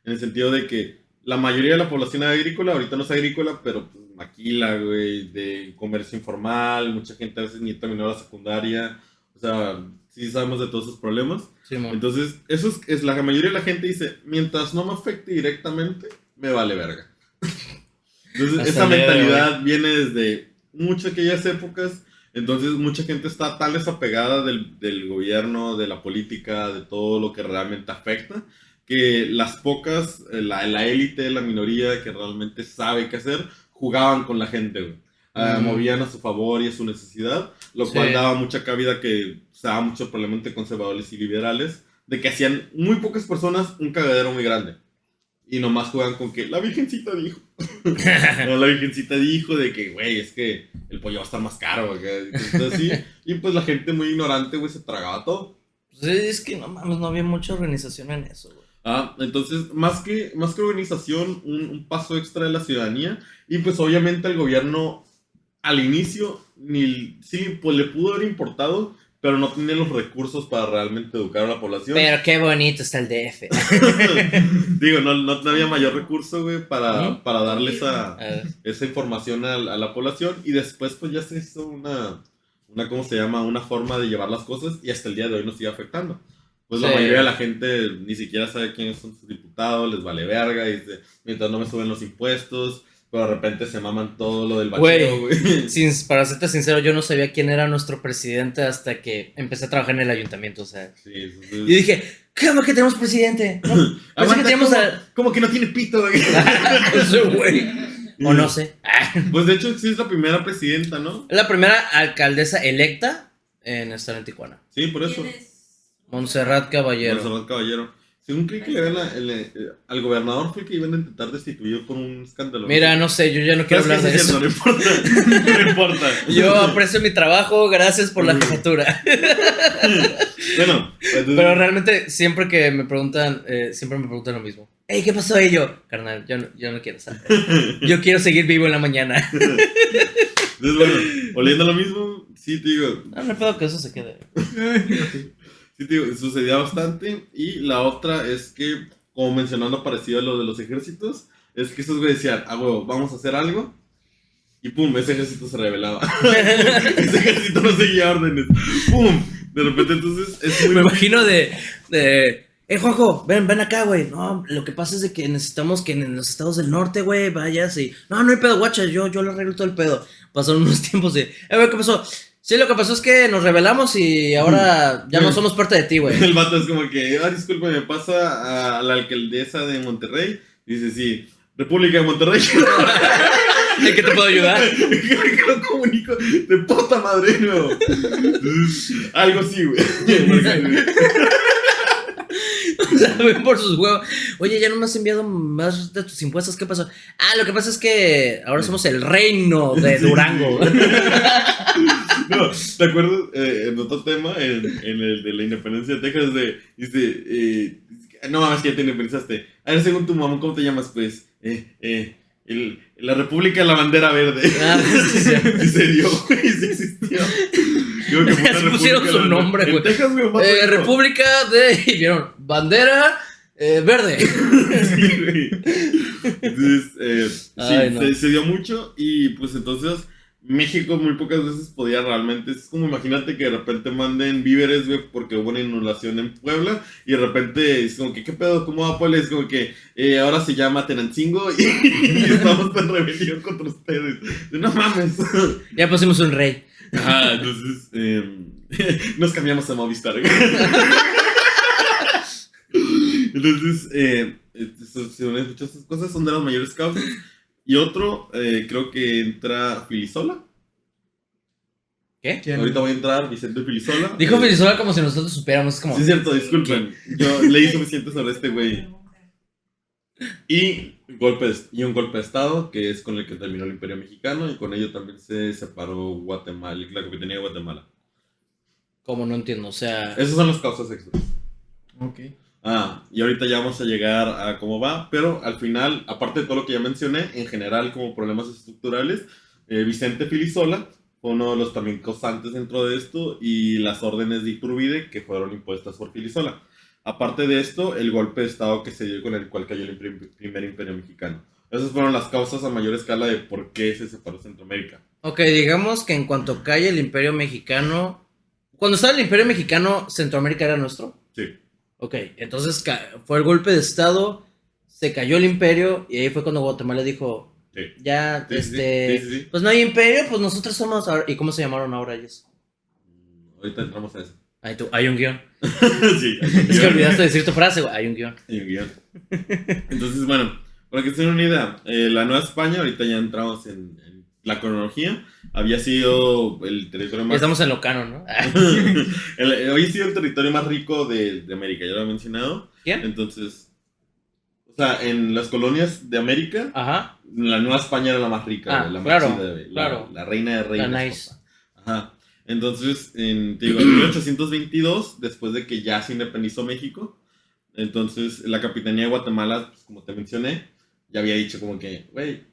En el sentido de que la mayoría de la población es agrícola, ahorita no es agrícola, pero pues maquila, güey, de comercio informal, mucha gente a veces ni terminó la secundaria. O sea, sí sabemos de todos esos problemas. Sí, mon. Entonces, eso es la mayoría de la gente dice, mientras no me afecte directamente, me vale verga. Entonces, Hasta esa el día de mentalidad viene desde muchas aquellas épocas. Entonces, mucha gente está tan desapegada del gobierno, de la política, de todo lo que realmente afecta, que las pocas, la élite, la minoría que realmente sabe qué hacer, jugaban con la gente, güey. Movían a su favor y a su necesidad, lo Sí. cual daba mucha cabida que se daba mucho problema entre conservadores y liberales, de que hacían muy pocas personas un cagadero muy grande. Y nomás juegan con que la virgencita dijo. No, la virgencita dijo de que, güey, es que el pollo va a estar más caro, güey. Entonces, sí, y pues la gente muy ignorante, güey, se tragaba todo. Pues es que no mames, no había mucha organización en eso, güey. Entonces, más que organización, un paso extra de la ciudadanía. Y pues obviamente el gobierno al inicio, sí, pues le pudo haber importado, pero no tenía los recursos para realmente educar a la población. Pero qué bonito está el DF. Digo, no había mayor recurso, güey, para darle A ver. esa información a la población. Y después, pues ya se hizo una, ¿cómo se llama? Una forma de llevar las cosas y hasta el día de hoy nos sigue afectando. Pues la Sí. mayoría de la gente ni siquiera sabe quiénes son sus diputados, les vale verga, y dice, mientras no me suben los impuestos, pero de repente se maman todo lo del bacheo, güey. Para serte sincero, yo no sabía quién era nuestro presidente hasta que empecé a trabajar en el ayuntamiento, o sea. Sí, entonces... Y dije, ¿cómo que tenemos presidente? No, pensé que Aguanta, teníamos ¿cómo que no tiene pito, güey? Ese güey. O no sé. Pues de hecho sí es la primera presidenta, ¿no? Es la primera alcaldesa electa en estar en Tijuana. Sí, por eso. ¿Quién es? Montserrat Caballero. Monserrat Caballero. Según creí que le iban al gobernador fue que iban a intentar destituir por un escándalo. Mira, no sé, yo ya no quiero Pero hablar es que de sí es eso. cierto, no importa. No importa. Yo aprecio mi trabajo, gracias por la jefatura. Bueno, entonces, Pero realmente siempre me preguntan lo mismo. Hey, ¿qué pasó ello? Carnal, yo no quiero saber. Yo quiero seguir vivo en la mañana. entonces, bueno, oliendo lo mismo, sí te digo, No me puedo que eso se quede. sí te digo, sucedía bastante. Y la otra es que, como mencionando parecido a lo de los ejércitos, es que esos güeyes decían, huevo, vamos a hacer algo. Y pum, ese ejército se rebelaba. Ese ejército no seguía órdenes. Pum, de repente entonces es muy... Me imagino Juanjo, ven acá, güey. No, lo que pasa es de que necesitamos que en los estados del norte, güey, vayas y... No hay pedo, guacha, yo lo arreglo todo el pedo. Pasaron unos tiempos de... güey, ¿qué pasó? Sí, lo que pasó es que nos rebelamos y ahora ya no somos parte de ti, güey. El vato es como que, disculpe, me pasa a la alcaldesa de Monterrey. Dice, sí, República de Monterrey. ¿En qué te puedo ayudar? Que lo comunico de puta madre, no. Algo así, güey. O sea, ven por sus huevos. Oye, ya no me has enviado más de tus impuestos, ¿qué pasó? Lo que pasa es que ahora somos el reino de Durango. No, ¿te acuerdas? En otro tema, en el de la independencia de Texas, dice, no mames, que ya te independizaste. A ver, según tu mamá, ¿cómo te llamas? Pues, la República de la Bandera Verde. Sí se dio, güey, sí existió. Creo que fue una Se pusieron república su de- nombre, en güey. Texas, güey, un vato dijo, República de... Y vieron, bandera verde. Sí, güey. Entonces, Ay, sí, no. se dio mucho y pues entonces México muy pocas veces podía realmente, es como imagínate que de repente manden víveres, güey, porque hubo una inundación en Puebla y de repente es como que, ¿qué pedo? ¿Cómo va Puebla? Es como que ahora se llama Tenancingo y estamos en rebelión contra ustedes. No mames. Ya pusimos un rey. Ajá, entonces nos cambiamos a Movistar. Entonces, se unen muchas cosas, son de las mayores causas. Y otro, creo que entra Filisola. ¿Qué? ¿Quién? Ahorita voy a entrar Vicente Filisola. Dijo Filisola como si nosotros supiéramos, como... Sí, es cierto, disculpen. Yo leí suficiente sobre este güey. Y, y un golpe de Estado, que es con el que terminó el Imperio Mexicano, y con ello también se separó Guatemala, la capitanía de Guatemala. Como no entiendo, o sea... Esas son las causas extras. Ok. Y ahorita ya vamos a llegar a cómo va, pero al final, aparte de todo lo que ya mencioné, en general como problemas estructurales, Vicente Filisola fue uno de los también causantes dentro de esto, y las órdenes de Iturbide que fueron impuestas por Filisola. Aparte de esto, el golpe de Estado que se dio con el cual cayó el primer imperio mexicano. Esas fueron las causas a mayor escala de por qué se separó Centroamérica. Ok, digamos que en cuanto cae el Imperio Mexicano... Cuando estaba el Imperio Mexicano, ¿Centroamérica era nuestro? Sí. Ok, entonces fue el golpe de Estado, se cayó el imperio y ahí fue cuando Guatemala dijo, Sí. ya, Sí, sí. pues no hay imperio, pues nosotros somos ahora... ¿Y cómo se llamaron ahora ellos? Ahorita entramos a eso. Hay un guión. Sí. Es que olvidaste decir tu frase, güey, hay un guión. Hay un guión. Entonces, bueno, para que se den una idea, la Nueva España, ahorita ya entramos en la cronología, había sido el territorio más... Estamos en Locano, ¿no? Hoy ha sido el territorio más rico de América, ya lo he mencionado. ¿Quién? Entonces, o sea, en las colonias de América, Ajá, la Nueva España era la más rica, Ah, güey, la claro, más chida, güey, claro. la reina de reyes. la nice. papá. Ajá. Entonces, te digo, en 1822, después de que ya se independizó México, entonces la capitanía de Guatemala, pues, como te mencioné, ya había dicho como que, güey,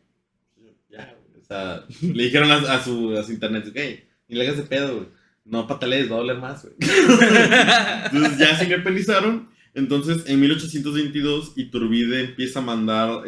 ya, güey, o sea, le dijeron a su internet, güey, ni le hagas de pedo, güey, no patalees, va a doler más, güey. Entonces ya se independizaron. Entonces, en 1822, Iturbide empieza a mandar,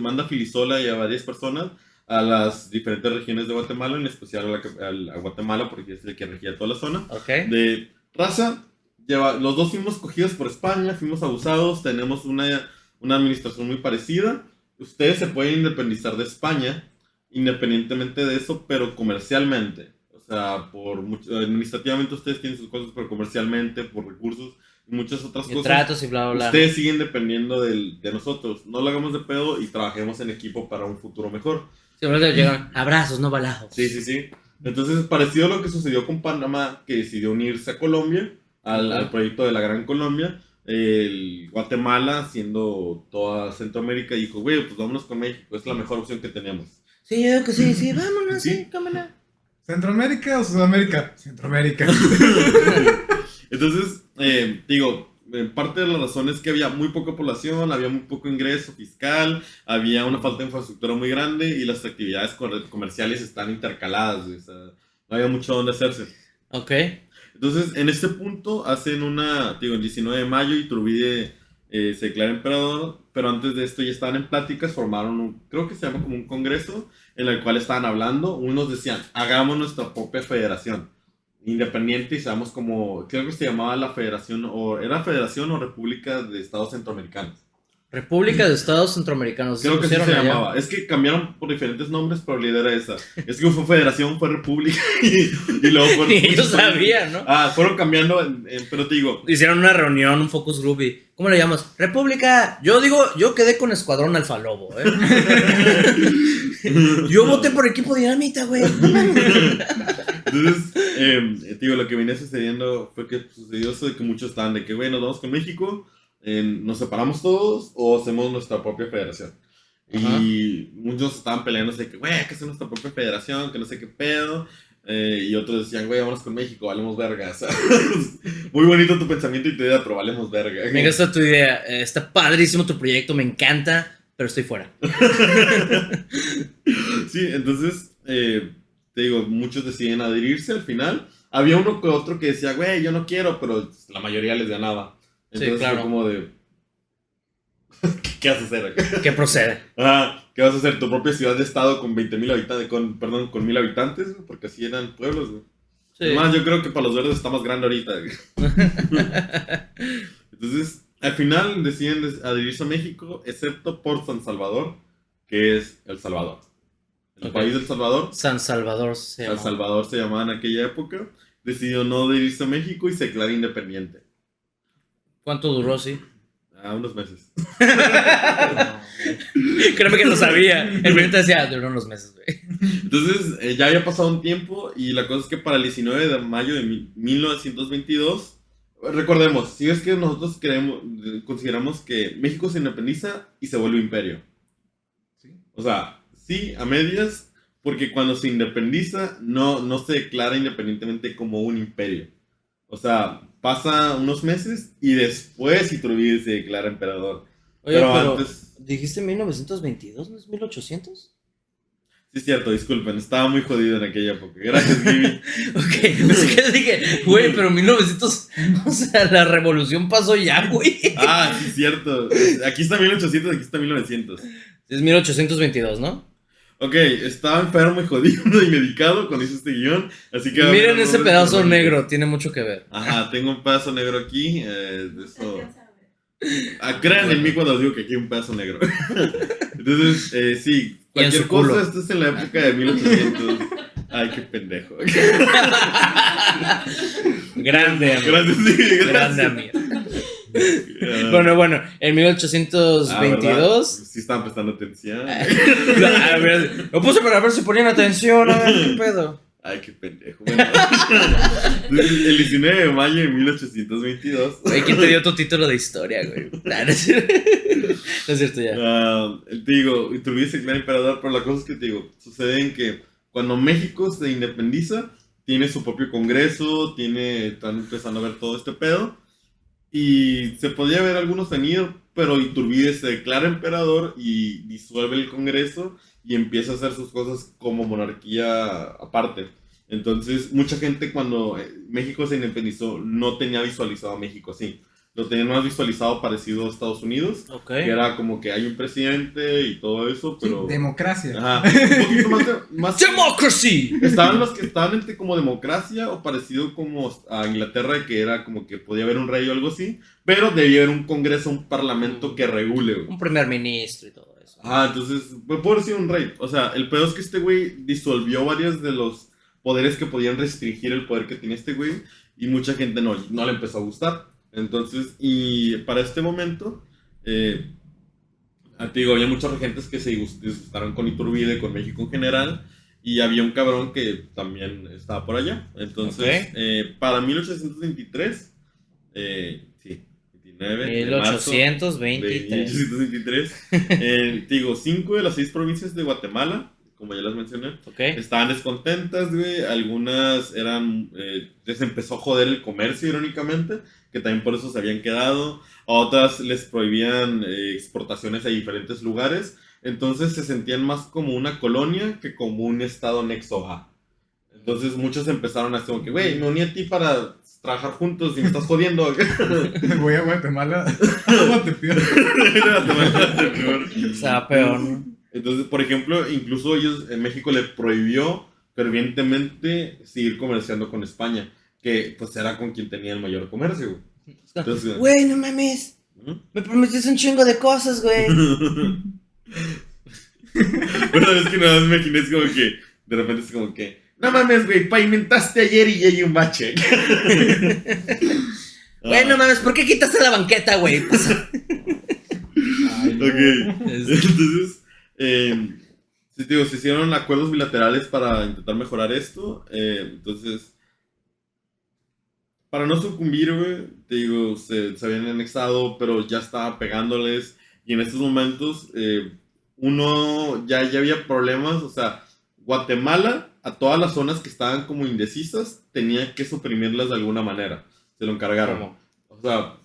manda a Filisola y a varias personas a las diferentes regiones de Guatemala, en especial a Guatemala, porque es el que regía toda la zona. Ok. De raza, los dos fuimos cogidos por España, fuimos abusados, tenemos una administración muy parecida. Ustedes se pueden independizar de España, independientemente de eso, pero comercialmente. O sea, administrativamente ustedes tienen sus cosas, pero comercialmente, por recursos y muchas otras Y cosas. tratos y bla, bla, bla. Ustedes siguen dependiendo de nosotros. No lo hagamos de pedo y trabajemos en equipo para un futuro mejor. Siempre llegan abrazos, no balazos. Sí. Entonces, parecido a lo que sucedió con Panamá, que decidió unirse a Colombia, al proyecto de la Gran Colombia, Guatemala, siendo toda Centroamérica, dijo, güey, pues vámonos con México, es la mejor opción que tenemos. Sí, yo digo que sí, vámonos, Sí. sí, cámara. ¿Centroamérica o Sudamérica? Centroamérica. Entonces, digo, parte de la razón es que había muy poca población, había muy poco ingreso fiscal, había una falta de infraestructura muy grande y las actividades comerciales están intercaladas, o sea, no había mucho donde hacerse. Ok. Entonces, en este punto, hacen el 19 de mayo, Iturbide se declara emperador, pero antes de esto ya estaban en pláticas, formaron creo que se llama como un congreso, en el cual estaban hablando, unos decían, hagamos nuestra propia federación independiente y seamos como, creo que se llamaba la Federación, era Federación o República de Estados Centroamericanos. República de Estados Centroamericanos. Creo que sí se pusieron allá. llamaba. Es que cambiaron por diferentes nombres, pero la idea era esa. Es que fue Federación, fue República y luego fue... Ni ellos sabían, ¿no? Fueron cambiando, pero te digo... Hicieron una reunión, un focus group y... ¿Cómo le llamas? República. Yo quedé con Escuadrón Alfa Lobo, ¿eh? Yo voté por Equipo Dinamita, güey. Entonces, te digo, lo que venía sucediendo fue que sucedió eso de que muchos estaban de que, güey, nos vamos con México, nos separamos todos o hacemos nuestra propia federación. Ajá. Y muchos estaban peleándose de que, güey, hay que hacer nuestra propia federación, que no sé qué pedo. Y otros decían, güey, vámonos con México, valemos verga. O sea, muy bonito tu pensamiento y tu idea, pero valemos verga. Me encanta tu idea. Está padrísimo tu proyecto, me encanta, pero estoy fuera. Sí, entonces, te digo, muchos deciden adherirse al final. Había uno que otro que decía, güey, yo no quiero, pero la mayoría les ganaba. Entonces Sí, claro. fue como de... ¿Qué vas a hacer? ¿Qué procede? ¿Qué vas a hacer? ¿Tu propia ciudad de estado con 20,000 habitantes? Con 1,000 habitantes, güey, porque así eran pueblos, güey. Sí. Además, yo creo que para los verdes está más grande ahorita, güey. Entonces, al final deciden adherirse a México, excepto por San Salvador, que es El Salvador. El Ok. país del Salvador. San Salvador se El llama. Salvador se llamaba en aquella época. Decidió no adherirse a México y se declara independiente. ¿Cuánto duró, sí? Unos meses. Créeme que lo sabía. El presidente decía, duró unos meses, güey. Entonces, ya había pasado un tiempo y la cosa es que para el 19 de mayo de 1922, Recordemos, si es que nosotros consideramos que México se independiza y se vuelve imperio. Sí. O sea, sí, a medias, porque cuando se independiza no se declara independientemente como un imperio. O sea, pasa unos meses y después Iturbide se declara emperador. Oye, Pero pero antes, dijiste 1922, ¿no es 1800? sí es cierto, disculpen, estaba muy jodido en aquella época. Gracias, Gibi. Ok, no sé qué dije, güey, pero 1900, o sea, la revolución pasó ya, güey. Ah, sí es cierto. Aquí está 1800, aquí está 1900. Es 1822, ¿no? Ok, estaba enfermo y jodido y medicado cuando hice este guión, así que... Miren no, ese no, pedazo no, negro, tiene mucho que ver. Ajá, tengo un pedazo negro aquí, de Se eso... alcanza a ver. Crean en mí cuando os digo que aquí hay un pedazo negro. Entonces, sí, Y en cualquier su culo. cosa, esto es en la época de 1800. Ay, qué pendejo. Grande, amigo. Gracias, sí, gracias. Grande, amigo. Ah, Bueno, en ¿verdad? 1822. Sí estaban prestando atención. A ver, lo puse para ver si ponían atención, a ver qué pedo. Ay, qué pendejo. Bueno. El 19 de mayo de 1822. Güey, ¿quién te dio tu título de historia, güey? Nah, no es cierto. No es cierto ya. Te digo, Iturbide se declara emperador, pero la cosa es que te digo, sucede en que cuando México se independiza, tiene su propio congreso, están empezando a ver todo este pedo, y se podía ver algunos venido, pero Iturbide se declara emperador y disuelve el congreso y empieza a hacer sus cosas como monarquía aparte. Entonces, mucha gente cuando México se independizó no tenía visualizado a México así. Lo tenían más visualizado parecido a Estados Unidos, Ok. que era como que hay un presidente y todo eso, Sí, pero... democracia. Ajá, un poquito más... ¡Democracy! Estaban los que estaban entre como democracia o parecido como a Inglaterra, que era como que podía haber un rey o algo así, pero debía haber un congreso, un parlamento que regule, güey. Un primer ministro y todo eso. Entonces, puede haber sido un rey. O sea, el pedo es que este güey disolvió varios de los poderes que podían restringir el poder que tenía este güey y mucha gente no le empezó a gustar. Entonces, y para este momento, te digo, había muchos regentes que se disgustaron con Iturbide, con México en general, y había un cabrón que también estaba por allá. Entonces, para 1823, sí, 29 de marzo 1823. 1823, te digo, 5 de las 6 provincias de Guatemala, como ya las mencioné, Ok. estaban descontentas, güey. Algunas les empezó a joder el comercio, irónicamente, que también por eso se habían quedado. A otras les prohibían exportaciones a diferentes lugares. Entonces se sentían más como una colonia que como un estado anexo a. Entonces muchos empezaron a decir como que, güey, me uní a ti para trabajar juntos y me estás jodiendo. Voy a Guatemala. Guatepeor. O sea, peor, ¿no? Entonces, por ejemplo, incluso ellos en México le prohibió fervientemente seguir comerciando con España, que pues era con quien tenía el mayor comercio, güey. Entonces, Güey, no mames. Me prometiste un chingo de cosas, güey. Una vez que nada más me imaginé, es como que de repente es como que, no mames, güey, pavimentaste ayer y ya hay un bache. Güey, no mames, ¿por qué quitaste la banqueta, güey? Pasa. Ay, no. Ok, entonces, sí, te digo, se hicieron acuerdos bilaterales para intentar mejorar esto. Entonces, para no sucumbir, güey, te digo, se habían anexado, pero ya estaba pegándoles. Y en estos momentos, ya había problemas. O sea, Guatemala, a todas las zonas que estaban como indecisas, tenía que suprimirlas de alguna manera. Se lo encargaron. ¿Cómo? O sea,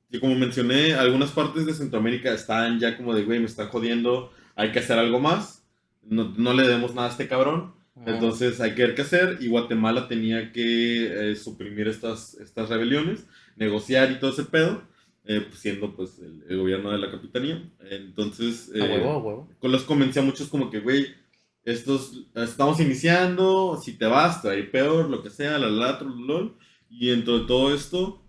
y como mencioné, algunas partes de Centroamérica estaban ya como de, güey, me están jodiendo, hay que hacer algo más. No le demos nada a este cabrón. Ajá. Entonces hay que ver qué hacer. Y Guatemala tenía que suprimir estas rebeliones, negociar y todo ese pedo, pues, siendo pues el gobierno de la capitanía. Entonces, A huevo, a huevo. los convencí a muchos como que, güey, estamos iniciando, si te vas, te va a ir peor, lo que sea, lol. Y dentro de todo esto,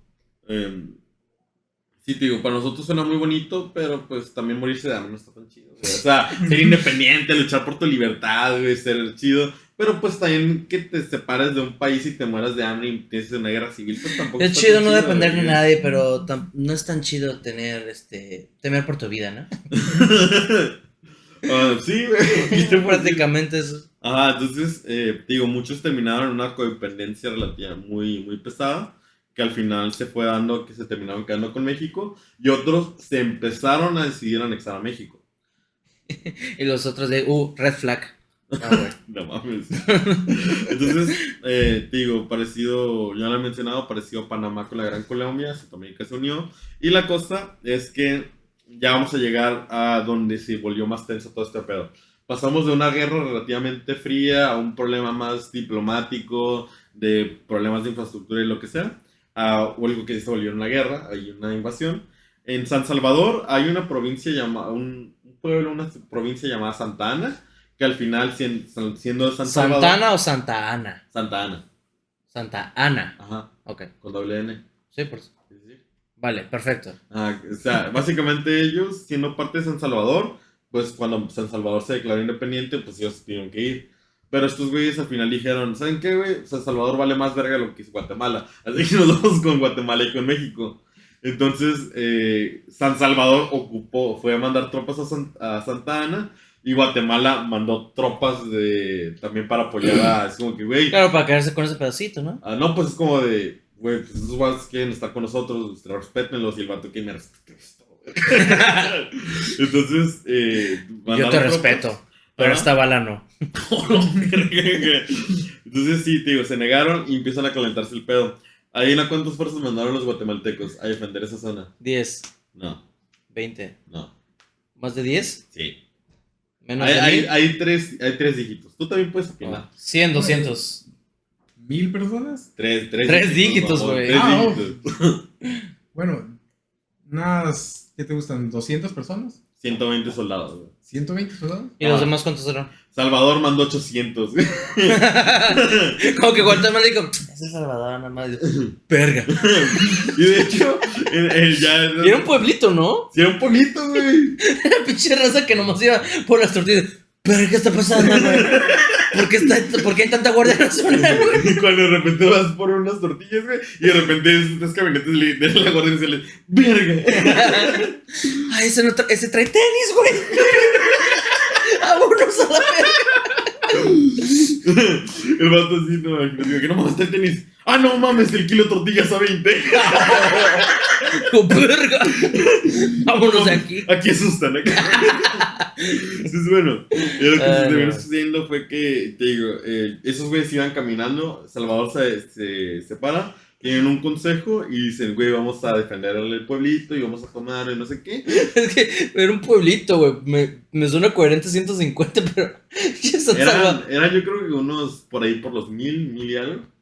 sí, te digo, para nosotros suena muy bonito, pero pues también morirse de hambre no está tan chido. O sea, ser independiente, luchar por tu libertad, güey, ser chido. Pero pues también que te separes de un país y te mueras de hambre y tienes una guerra civil, pues tampoco Es está chido tan no depender de güey. nadie, pero no es tan chido temer por tu vida, ¿no? Sí, güey. Prácticamente eso. Ajá, entonces, te digo, muchos terminaron en una codependencia relativa muy, muy pesada. que al final se fue dando que se terminaron quedando con México y otros se empezaron a decidir anexar a México. Y los otros de, red flag. Ah, güey. No mames. Entonces, te digo, parecido, ya lo he mencionado, parecido a Panamá con la Gran Colombia, Centroamérica se unió. Y la cosa es que ya vamos a llegar a donde se volvió más tenso todo este pedo. Pasamos de una guerra relativamente fría a un problema más diplomático, de problemas de infraestructura y lo que sea, a algo que se volvió una guerra, hay una invasión. En San Salvador hay una provincia llamada, un pueblo, una provincia llamada Santa Ana, que al final, siendo San Salvador... ¿Santana o Santa Ana? Santa Ana. Santa Ana. Ajá. Ok. Con doble N. Sí, por eso. Sí, sí. Vale, perfecto. O sea, básicamente ellos, siendo parte de San Salvador, pues cuando San Salvador se declaró independiente, pues ellos tuvieron que ir. Pero estos güeyes al final dijeron, ¿saben qué, güey? San Salvador vale más verga lo que es Guatemala. Así que nos vamos con Guatemala y con México. Entonces, San Salvador fue a mandar tropas a Santa Ana. Y Guatemala mandó tropas también para apoyar a... Es como que, güey... Claro, para quedarse con ese pedacito, ¿no? no, pues es como de... Güey, pues esos guates quieren estar con nosotros, respétenlos. Y el vato que me respete esto. Entonces, Yo te respeto, pero esta bala no. Entonces, sí, te digo, se negaron y empiezan a calentarse el pedo. Ahí, ¿a cuántas fuerzas mandaron los guatemaltecos a defender esa zona? 10, No, 20. no. ¿Más de 10? Sí. ¿Menos de 1000? Hay tres dígitos. Tú también puedes opinar. 100, 200. ¿1000 personas? Tres dígitos, mamón, güey. tres Ah, dígitos. Bueno, unas, ¿qué te gustan? ¿200 personas? 120 soldados, güey. ¿120 personas? ¿Y los demás cuántos eran? Salvador mandó 800. Como que Guatemala dijo, es El Salvador, nada más. Verga. Y de hecho, ya... Y era un pueblito, ¿no? Sí, era un pueblito, güey. Era pinche raza que nomás iba por las tortillas. ¿Pero qué está pasando, güey? ¿Por qué hay tanta guardia nacional, güey? Y cuando de repente vas por unas tortillas, güey, y de repente estas camionetas de la guardia nacional, ¡verga! Ay, ese trae tenis, güey. Vámonos a la verga. El vato así, no, digo que no mames, está el tenis. Ah, no mames, el kilo de tortillas a 20. ¡Oh, verga! Vámonos de aquí. Aquí asustan, Entonces, bueno, lo que se terminó sucediendo fue que, te digo, esos güeyes iban caminando, Salvador se separa, tienen un consejo y dicen, güey, vamos a defender el pueblito y vamos a tomar y no sé qué. Es que era un pueblito, güey. Me suena coherente 150, pero... Eran yo creo que unos por ahí por los 1000 y algo.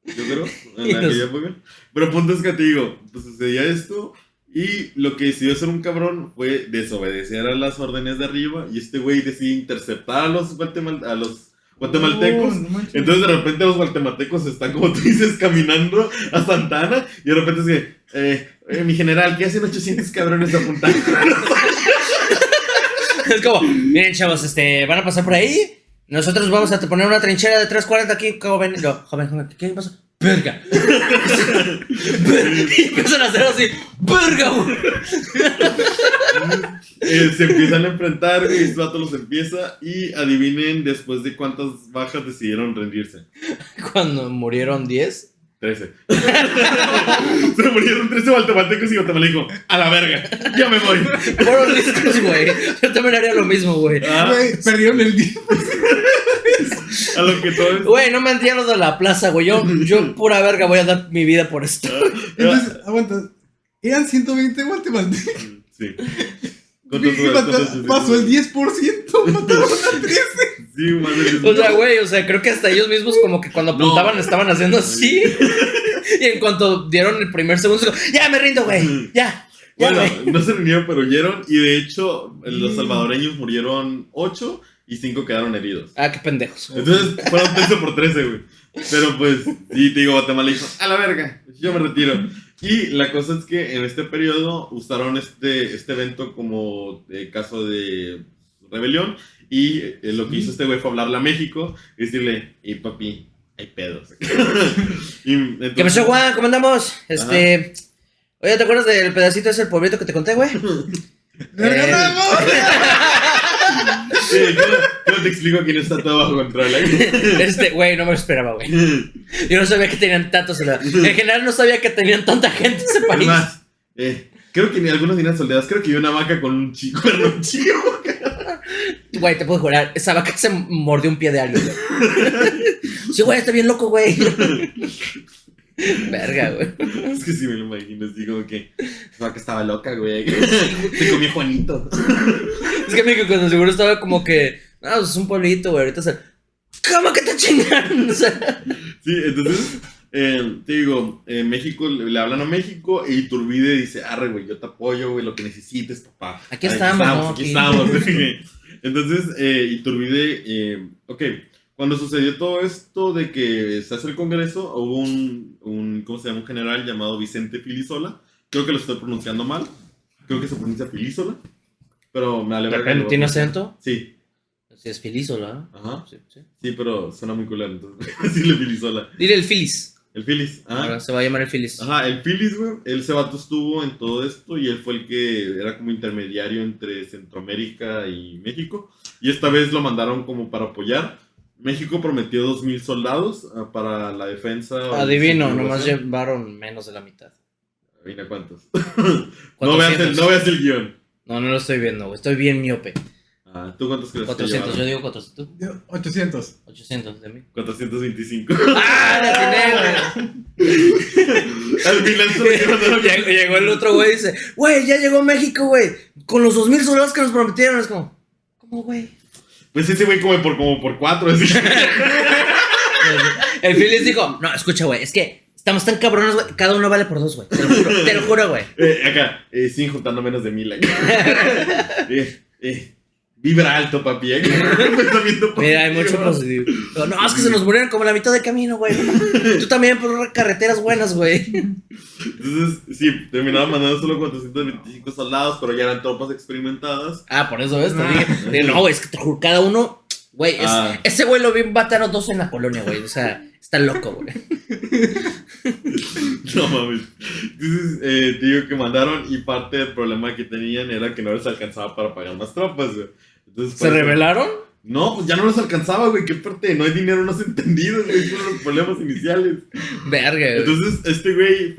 Yo creo, en aquella época. Pero punto es que te digo, pues sucedía esto y lo que decidió hacer un cabrón fue desobedecer a las órdenes de arriba y este güey decide interceptar a los guatemaltecos. No manches. Entonces de repente los guatemaltecos están, como tú dices, caminando a Santa Ana y de repente es que, mi general, ¿qué hacen 800 cabrones apuntando? Es como, miren, chavos, van a pasar por ahí. Nosotros vamos a poner una trinchera de 340 aquí, joven. No, joven, ¿qué pasa? ¡Verga! Y empiezan a hacer así, ¡verga, güey! Se empiezan a enfrentar, y este vato los empieza y adivinen después de cuántas bajas decidieron rendirse. Cuando murieron 10. 13. Se murieron 13 guatemaltecos y Guatemala dijo, a la verga, ya me voy. Fueron listos, güey. Yo también haría lo mismo, güey. Güey, perdieron el día. A lo que todo es... Güey, no me entiendo de la plaza, güey. Yo pura verga voy a dar mi vida por esto. Entonces, aguanta. Eran 120 guatemaltecos. Sí. Pasó el 10%. Mataron a 13. Sí, madre. O sea, güey, creo que hasta ellos mismos como que cuando apuntaban estaban haciendo así. Y en cuanto dieron el primer segundo, ya me rindo, güey. Ya. Bueno, güey. no se rindieron, pero huyeron. Y de hecho, los salvadoreños murieron 8 y 5 quedaron heridos. Ah, qué pendejos. Entonces fueron 13 por 13, güey. Pero pues, sí, te digo, Guatemala dijo, a la verga, yo me retiro. Y la cosa es que en este periodo usaron este evento como caso de rebelión. Y lo que hizo este güey fue hablarle a México y decirle, papi, hay pedos. Entonces, ¿Qué pasó, Juan? ¿Cómo andamos? Oye, ¿te acuerdas del pedacito ese del pueblito que te conté, güey? ¿Cómo te explico que no está todo bajo control? Güey, no me lo esperaba, güey. Yo no sabía que tenían tantos soldados. En general no sabía que tenían tanta gente en ese país. Además, creo que ni algunos tenían soldados. Creo que vi una vaca con un cuerno chivo. Güey, te puedo jurar, esa vaca se mordió un pie de alguien, güey. Sí, güey, está bien loco, güey. Verga, güey. Es que sí me lo imagino, así como que la vaca estaba loca, güey. Se comió Juanito. Es que México cuando seguro estaba como que, no, es un pueblito, güey, ahorita se... ¿Cómo que te chingan? O sea, Sí, entonces, te digo, México, le hablan a México y Iturbide dice, arre, güey, yo te apoyo, güey, lo que necesites, papá. Aquí estamos, ¿no? Aquí estamos. Entonces, Iturbide, ok, cuando sucedió todo esto de que se hace el Congreso, hubo ¿cómo se llama? Un general llamado Vicente Filisola. Creo que lo estoy pronunciando mal. Creo que se pronuncia Filisola. Pero me vale verga, ¿depende? lo- ¿Tiene acento? Sí, Sí, es Filisola, ¿no? ajá. Sí, sí. Sí, pero suena muy culero, entonces. Decirle Filisola. Dile el Filis. El Filis, Ahora se va a llamar el Filis. Ajá, el Filis, güey, ese vato estuvo en todo esto y él fue el que era como intermediario entre Centroamérica y México. Y esta vez lo mandaron como para apoyar. México prometió 2,000 soldados para la defensa. o Adivino, la nomás sublevación. llevaron menos de la mitad. Adivina cuántos. 400. No veas el guión. No lo estoy viendo, güey. Estoy bien miope. ¿Tú cuántos crees 400, que yo llevaron? digo 400. ¿Tú? 800. 800 de mí. 425. ¡Ah, la atiné, güey! Al final solo llevaron- Llegó el otro güey y dice, güey, ya llegó México, güey. Con los 2,000 soldados que nos prometieron. Es como, ¿cómo, güey? Pues ese güey como por 4. Así. El Phillips dijo, no, escucha, güey, es que estamos tan cabrones, güey. Cada uno vale por 2, güey. Te lo juro, güey. Acá, siguen juntando menos de 1,000. Vibra alto, papi. Pensamiento Mira, hay mucho positivo. positivo. No, es que se nos murieron como la mitad de camino, güey. Tú también por carreteras buenas, güey. Entonces, sí, terminaron mandando solo 425 soldados, pero ya eran tropas experimentadas. Ah, por eso, ¿ves? Te dije, no, güey, es que te juro, cada uno, güey, ese güey lo vi matar a 2 en la colonia, güey. O sea, está loco, güey. No mames. Entonces, te digo que mandaron y parte del problema que tenían era que no les alcanzaba para pagar más tropas, güey. Entonces, ¿Se rebelaron? No, pues ya no les alcanzaba, güey. ¿Qué parte? No hay dinero, no se entendido, güey. Fueron los problemas iniciales. Verga, güey. Entonces, este güey,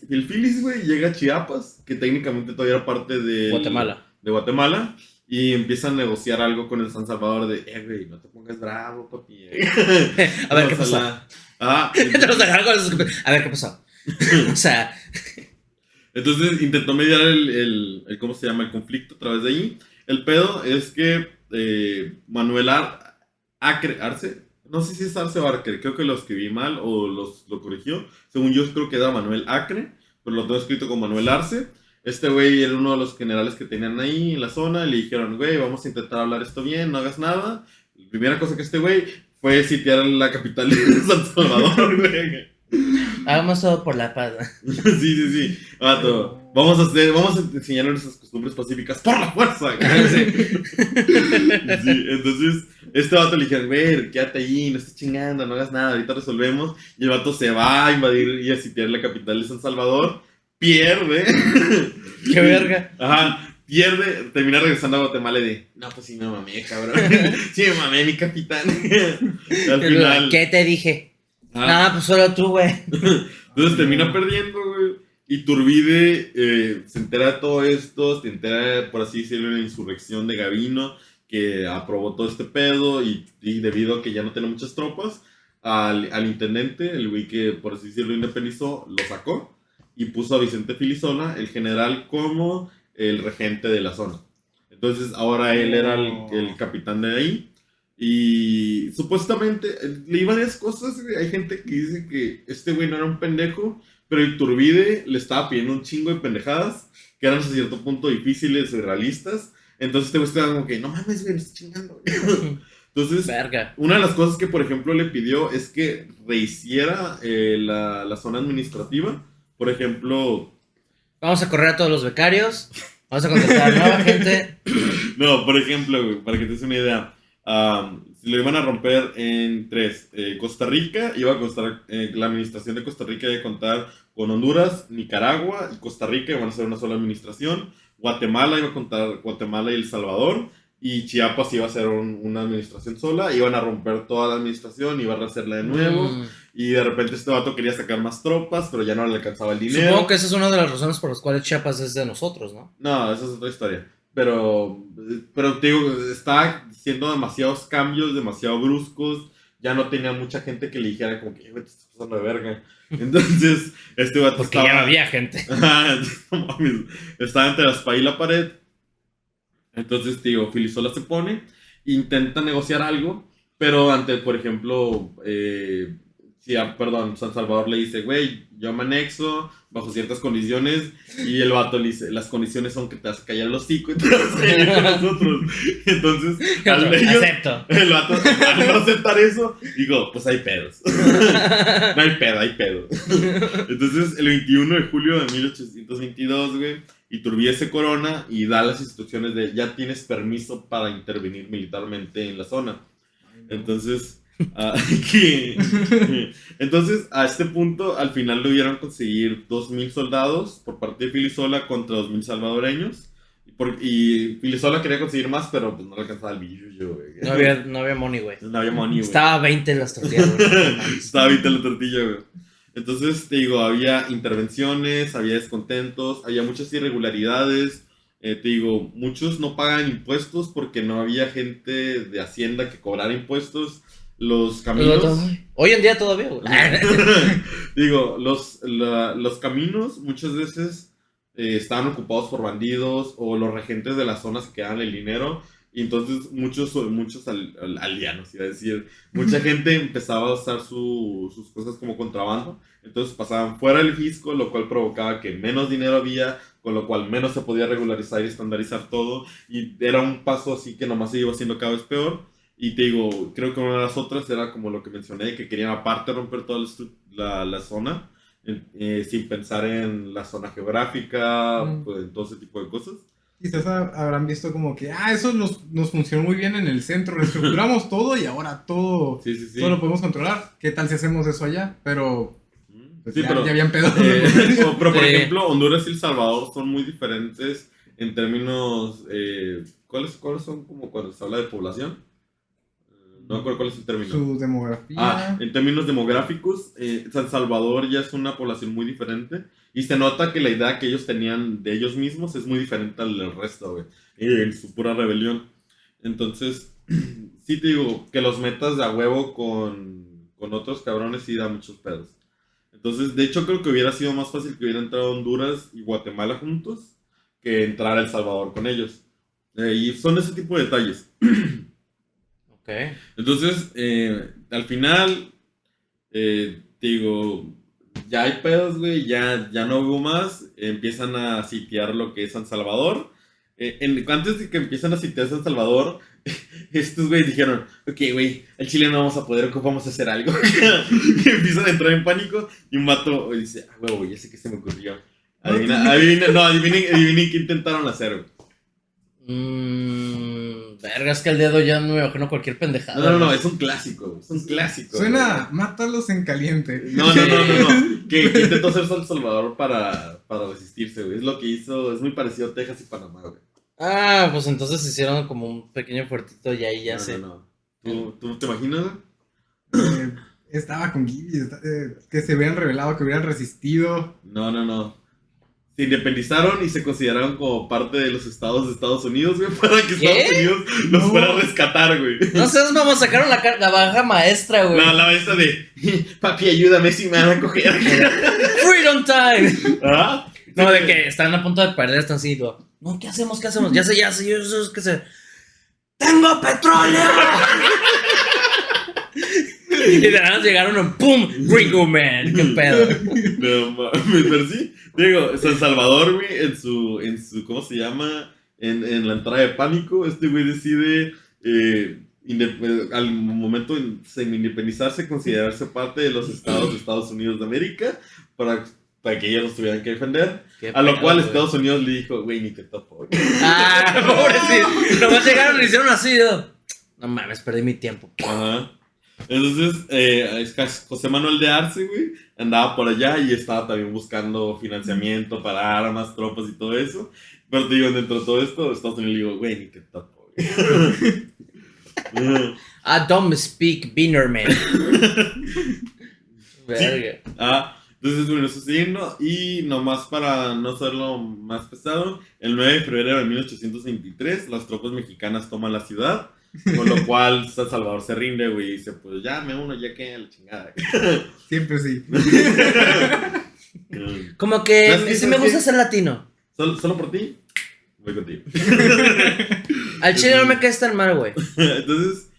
el Filis, güey, llega a Chiapas, que técnicamente todavía era parte de Guatemala, y empieza a negociar algo con el San Salvador de, güey, no te pongas bravo, papi. A ver, ¿qué pasó? Te los agarran con esos... A ver, ¿qué pasó? O sea... Entonces intentó mediar el ¿cómo se llama? El conflicto a través de ahí. El pedo es que Manuel Arce, no sé si es Arce o Arce, creo que lo escribí mal o lo corrigió. Según yo creo que era Manuel Acre, pero lo tengo escrito con Manuel Arce. Este güey era uno de los generales que tenían ahí en la zona. Le dijeron, güey, vamos a intentar hablar esto bien, no hagas nada. La primera cosa que este güey fue sitiar la capital de San Salvador, güey. Hagamos todo por la paz. Sí. Vato, vamos a enseñar nuestras costumbres pacíficas por la fuerza. Sí, entonces, este vato le dijeron, güey, quédate ahí, no estés chingando, no hagas nada, ahorita resolvemos. Y el vato se va a invadir y a sitiar la capital de San Salvador. Pierde. ¡Qué verga! Ajá, pierde, termina regresando a Guatemala y de, no, pues sí me mamé, cabrón. Sí me mamé, mi capitán. Al final. ¿Qué te dije? Ah. No, pues solo tú, güey. Entonces termina perdiendo, güey. Iturbide se entera de todo esto, se entera, por así decirlo, de la insurrección de Gavino, que aprobó todo este pedo y debido a que ya no tenía muchas tropas, al intendente, el güey que, por así decirlo, independizó, lo sacó y puso a Vicente Filisola, el general, como el regente de la zona. Entonces ahora él era el capitán de ahí. Y supuestamente leí varias cosas, güey. Hay gente que dice que este güey no era un pendejo, pero Iturbide le estaba pidiendo un chingo de pendejadas que eran hasta cierto punto difíciles y realistas. Entonces este güey estaba como que, no mames, güey, me estás chingando. Entonces, Verga. una de las cosas que, por ejemplo, le pidió es que rehiciera la zona administrativa. Por ejemplo... Vamos a correr a todos los becarios. Vamos a contratar a nueva gente. No, por ejemplo, güey, para que te des una idea. Lo iban a romper en 3. Costa Rica iba a costar, la administración de Costa Rica iba a contar con Honduras, Nicaragua y Costa Rica, iban a ser una sola administración. Guatemala iba a contar Guatemala y El Salvador. y Chiapas iba a ser una administración sola, iban a romper toda la administración, iban a hacerla de nuevo, y de repente este vato quería sacar más tropas, pero ya no le alcanzaba el dinero. Supongo que esa es una de las razones por las cuales Chiapas es de nosotros, ¿no? No, esa es otra historia. Pero te digo, estaba haciendo demasiados cambios, demasiado bruscos. Ya no tenía mucha gente que le dijera como que, güey, te estás pasando de verga. Entonces, este vato Porque estaba... ya no había gente. No mames, estaba entre la espada y la pared. Entonces, tío, Filisola se pone, intenta negociar algo, pero ante, por ejemplo, San Salvador le dice, güey, yo me anexo bajo ciertas condiciones, y el vato le dice, las condiciones son que te vas a callar el hocico y te vas a callar con nosotros. Entonces, Acepto. el vato, al no aceptar eso, digo, pues hay pedos. No hay pedo, hay pedo. Entonces, el 21 de julio de 1822, güey, Iturbide se corona y da las instrucciones de ya tienes permiso para intervenir militarmente en la zona. Entonces, entonces a este punto al final lograron conseguir 2,000 soldados por parte de Filisola contra 2,000 salvadoreños. Y Filisola quería conseguir más, pero pues no le alcanzaba el billuyo, güey. No había money, güey. No había money, güey. Estaba a 20 en las tortillas, güey. Estaba 20 la tortilla, güey. Entonces, te digo, había intervenciones, había descontentos, había muchas irregularidades. Te digo, muchos no pagan impuestos porque no había gente de Hacienda que cobrara impuestos. Los caminos... Hoy en día todavía, güey. Digo, los caminos muchas veces estaban ocupados por bandidos o los regentes de la zona se quedaban el dinero. Y entonces muchos aldeanos, iba a decir, mucha gente empezaba a usar sus cosas como contrabando. Entonces pasaban fuera del fisco, lo cual provocaba que menos dinero había, con lo cual menos se podía regularizar y estandarizar todo. Y era un paso así que nomás se iba haciendo cada vez peor. Y te digo, creo que una de las otras era como lo que mencioné, que querían aparte romper toda la zona, sin pensar en la zona geográfica, pues, en todo ese tipo de cosas. Quizás habrán visto como que, eso nos funcionó muy bien en el centro, reestructuramos todo y ahora todo, Sí. todo lo podemos controlar. ¿Qué tal si hacemos eso allá? Pero, pues Sí, ya habían pedos. pero por Sí. ejemplo, Honduras y El Salvador son muy diferentes en términos... ¿cuáles son como cuando se habla de población? No me acuerdo cuál es el término. Su demografía. En términos demográficos, San Salvador ya es una población muy diferente. Y se nota que la idea que ellos tenían de ellos mismos es muy diferente al del resto, güey. En su pura rebelión. Entonces, sí te digo, que los metas de a huevo con otros cabrones sí da muchos pedos. Entonces, de hecho, creo que hubiera sido más fácil que hubiera entrado Honduras y Guatemala juntos que entrar a El Salvador con ellos. Y son ese tipo de detalles. Ok. Entonces, al final, te digo, ya hay pedos, güey, ya no hubo más, empiezan a sitiar lo que es San Salvador. Antes de que empiezan a sitiar San Salvador, estos güeyes dijeron, ok, güey, al Chile no vamos a poder, ocupamos hacer algo. Y empiezan a entrar en pánico, y un vato dice, huevo, ya sé que se me ocurrió. Adivinen qué intentaron hacer, güey. Verga, es que el dedo ya me imagino cualquier pendejada. No, es un clásico, es un clásico. Suena, mátalos en caliente. No. Que intentó hacer San Salvador para resistirse, güey. Es lo que hizo, es muy parecido a Texas y Panamá, güey. Pues entonces hicieron como un pequeño fuertito y ahí ya sé. No. ¿Tú te imaginas, güey? Estaba con Gibby, que se hubieran revelado, que hubieran resistido. No. Se independizaron y se consideraron como parte de los estados de Estados Unidos, güey, para que Estados Unidos los fuera a rescatar, güey. No sé, vamos, sacaron la baja maestra, güey. No, la maestra de, papi, ayúdame si me van a coger. Freedom time. ¿Ah? No, de que están a punto de perder, están así, no, ¿qué hacemos? Ya sé, yo qué sé. ¡Tengo petróleo! Y de nada llegaron en ¡pum! Gringo Man, qué pedo. No mames, pero sí. Digo, San Salvador, güey, en su ¿cómo se llama? En la entrada de pánico, este güey decide al momento de independizarse, considerarse parte de los estados de Estados Unidos de América para que ellos los tuvieran que defender. A lo cual Estados Unidos le dijo, güey, ni te topo, güey. Pobrecito. Nomás llegaron y le hicieron así. No mames, perdí mi tiempo. Ajá. Entonces, José Manuel de Arce, güey, andaba por allá y estaba también buscando financiamiento para armas, tropas y todo eso. Pero te digo, dentro de todo esto, Estados Unidos le digo, güey, ni te topo, I don't speak Binerman. Verga. Entonces, bueno, eso siguiendo. Y nomás para no hacerlo más pesado, el 9 de febrero de 1823, las tropas mexicanas toman la ciudad. Con lo cual, San Salvador se rinde, güey. Y dice: pues ya me uno, ya que la chingada. Siempre sí. Como que ¿Sabes qué? si me gusta ser latino. ¿Solo por ti? Voy contigo. Al chile no me caes tan mal, güey. Entonces,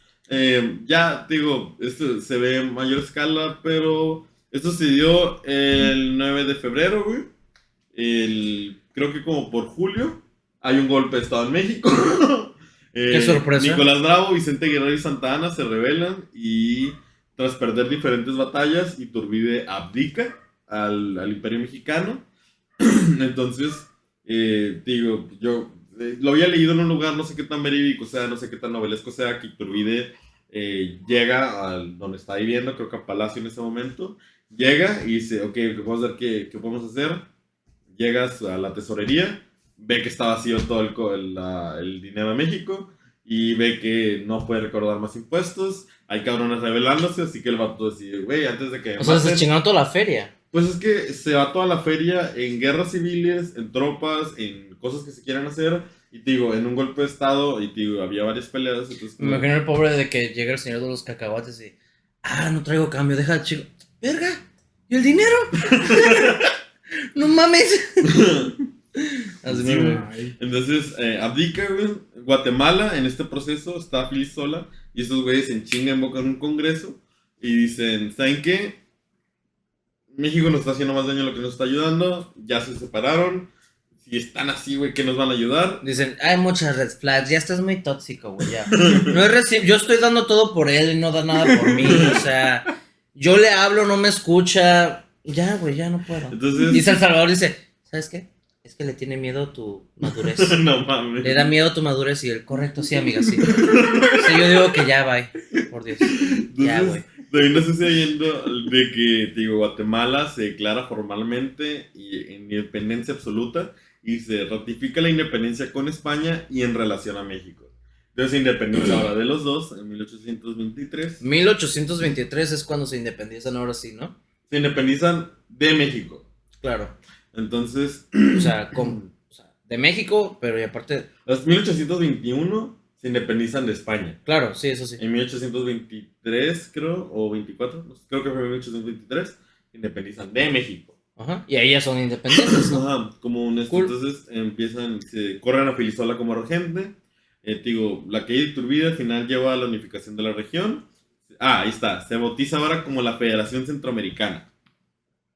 ya digo, esto se ve en mayor escala, pero esto se dio el 9 de febrero, güey. Creo que como por julio hay un golpe de Estado en México. Qué sorpresa. Nicolás Bravo, Vicente Guerrero y Santa Anna se rebelan y tras perder diferentes batallas, Iturbide abdica al Imperio Mexicano. Entonces, digo, yo lo había leído en un lugar, no sé qué tan verídico sea, no sé qué tan novelesco sea, que Iturbide llega a donde está viviendo, creo que a Palacio en ese momento, llega y dice: ok, vamos a ver qué podemos hacer. Llegas a la tesorería, ve que está vacío todo el dinero de México y ve que no puede recaudar más impuestos. Hay cabrones rebelándose, así que el vato decide: güey, antes de que O sea, se maten, chingaron toda la feria. pues es que se va toda la feria en guerras civiles, en tropas, en cosas que se quieran hacer. Y te digo, en un golpe de estado, y te digo, había varias peleas. Entonces, Me imagino el pobre de que llega el señor de los cacahuates y... no traigo cambio, deja chico. Verga, ¿y el dinero? No mames. Así Sí, mismo. Ay. Entonces, abdica, güey. Guatemala, en este proceso, está feliz sola. Y estos güeyes en chinga invocan un congreso. Y dicen: ¿saben qué? México nos está haciendo más daño de lo que nos está ayudando. Ya se separaron. Si están así, güey, ¿qué nos van a ayudar? Dicen, hay muchas red flags, ya estás muy tóxico, güey, ya. No es yo estoy dando todo por él y no da nada por mí, o sea, yo le hablo, no me escucha, ya, güey, ya no puedo. Entonces, Y San Salvador dice, ¿sabes qué? Es que le tiene miedo tu madurez. no mames. Le da miedo tu madurez y el correcto, sí, amiga, sí. Sí, yo digo que ya, bye, por Dios. Ya, güey. También nos estoy viendo de que, te digo, Guatemala se declara formalmente y en independencia absoluta y se ratifica la independencia con España y en relación a México. Entonces, independencia ahora de los dos, en 1823. 1823 es cuando se independizan, ahora sí, ¿no? Se independizan de México. Claro. Entonces, O sea, de México, pero y aparte, en 1821 se independizan de España. claro, sí, eso sí. En 1823, creo, o 24, no sé, creo que fue en 1823, se independizan de México. Ajá. Y ahí ya son independientes, ¿no? Ajá, como un Cool. Entonces se corren a Filisola como regente. Digo, la caída de Iturbide al final lleva a la unificación de la región. Ahí está. Se bautiza ahora como la Federación Centroamericana.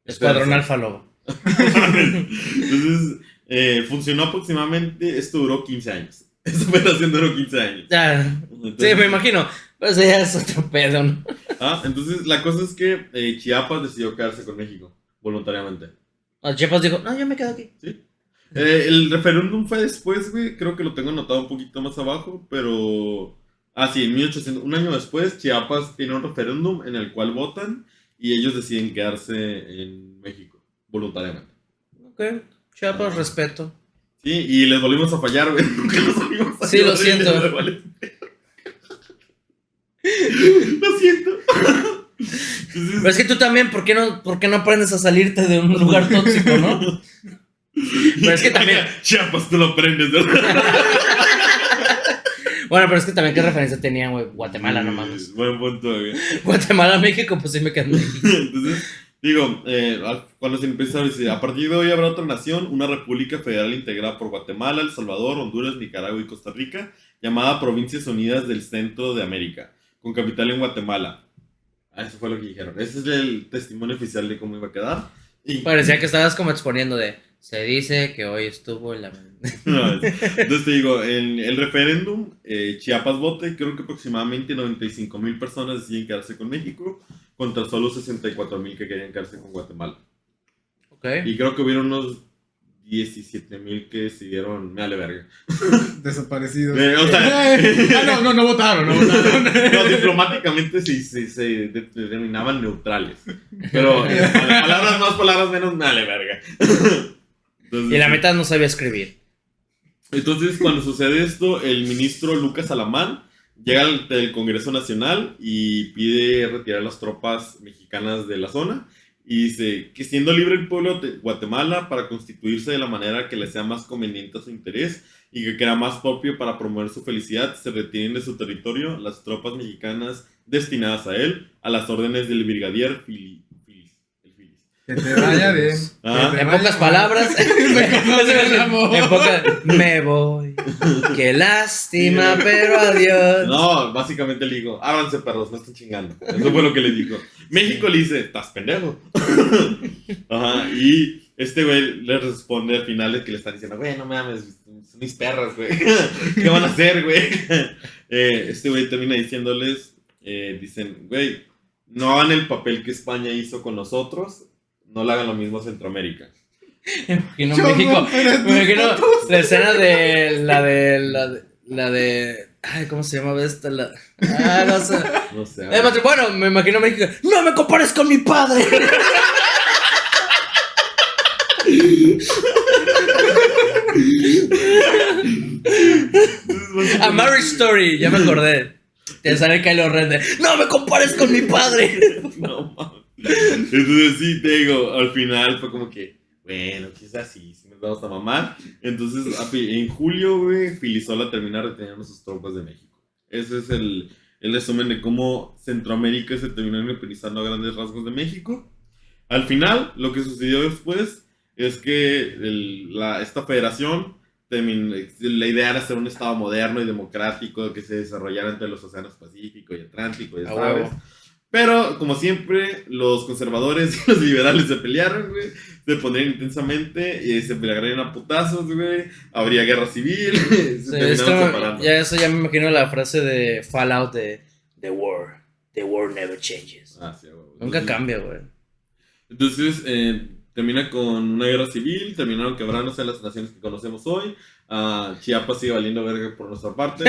Escuadrón Alfa Lobo. Entonces, funcionó aproximadamente, esto duró 15 años. Esta federación duró 15 años. Ya. Entonces, Sí, me imagino. Pero eso ya es otro pedo, ¿no? Entonces, la cosa es que Chiapas decidió quedarse con México, voluntariamente. Chiapas dijo, no, yo me quedo aquí. ¿Sí? El referéndum fue después, güey. Creo que lo tengo anotado un poquito más abajo, pero... sí, en 1800, un año después, Chiapas tiene un referéndum en el cual votan y ellos deciden quedarse en México, voluntariamente. Ok, Chiapas, respeto. Sí, y les volvimos a fallar, güey. Nunca los volvimos a Sí, lo ayudar, siento. les vale. Lo siento. Entonces, Pero es que tú también, ¿por qué no aprendes a salirte de un lugar tóxico, no? Pero es que también... Chiapas, tú lo aprendes, ¿verdad? Bueno, pero es que también, ¿qué referencia tenían, güey? Guatemala, no mames. Buen punto, güey. Guatemala, México, pues sí me quedé en México. Entonces, digo, cuando se empieza a decir, a partir de hoy habrá otra nación, una república federal integrada por Guatemala, El Salvador, Honduras, Nicaragua y Costa Rica, llamada Provincias Unidas del Centro de América, con capital en Guatemala. Eso fue lo que dijeron. Ese es el testimonio oficial de cómo iba a quedar. Y, Parecía que estabas como exponiendo de... Se dice que hoy estuvo en la... no, entonces te digo, en el referéndum, Chiapas vote, creo que aproximadamente 95,000 personas deciden quedarse con México, contra solo 64,000 que querían quedarse con Guatemala. Ok. Y creo que hubieron unos 17,000 que decidieron, me vale verga. Desaparecidos. O sea, No votaron, no votaron. no, diplomáticamente se determinaban neutrales. Pero palabras más, palabras menos, me vale verga. Entonces, Y la mitad no sabía escribir. Entonces, cuando sucede esto, el ministro Lucas Alamán llega del Congreso Nacional y pide retirar las tropas mexicanas de la zona. Y dice que siendo libre el pueblo de Guatemala para constituirse de la manera que le sea más conveniente a su interés y que era más propio para promover su felicidad, se retiren de su territorio las tropas mexicanas destinadas a él, a las órdenes del brigadier Filis. El Filis. Que te vaya bien. Ah. Que te En vaya pocas bien. palabras, Me me voy. Qué lástima, pero adiós. No, básicamente le digo, ábranse perros, no estén chingando. Eso fue lo que le dijo. México le dice, estás pendejo. Ajá, y este güey le responde al final de que le están diciendo, güey, no me ames, son mis perras, güey. ¿Qué van a hacer, güey? Este güey termina diciéndoles, dicen, güey, no hagan el papel que España hizo con nosotros, no le hagan lo mismo a Centroamérica. Me imagino México. Me imagino la escena de la de. Ay, ¿cómo se llamaba esta? No sé. No sé. Bueno, me imagino México. ¡No me compares con mi padre! A Marriage Story, ya me acordé. Te sale Kylo Ren de, ¡no me compares con mi padre! No mames. Entonces sí, te digo, al final fue como que, bueno, quizás sí nos vamos a mamar. Entonces, en julio, güey, Filisola termina reteniendo sus tropas de México. Ese es el resumen de cómo Centroamérica se terminó independizando a grandes rasgos de México. Al final, lo que sucedió después es que esta federación, la idea era ser un estado moderno y democrático que se desarrollara entre los océanos Pacífico y Atlántico, ya sabes. Pero, como siempre, los conservadores y los liberales se pelearon, güey. Se pondrían intensamente, se pelearían a putazos, güey. Habría guerra civil, se terminaron separando. Ya me imagino la frase de Fallout de The war never changes. Ah, sí, güey. Nunca cambia, güey. Entonces, termina con una guerra civil, terminaron quebrándose las naciones que conocemos hoy. Chiapas sigue valiendo verga por nuestra parte.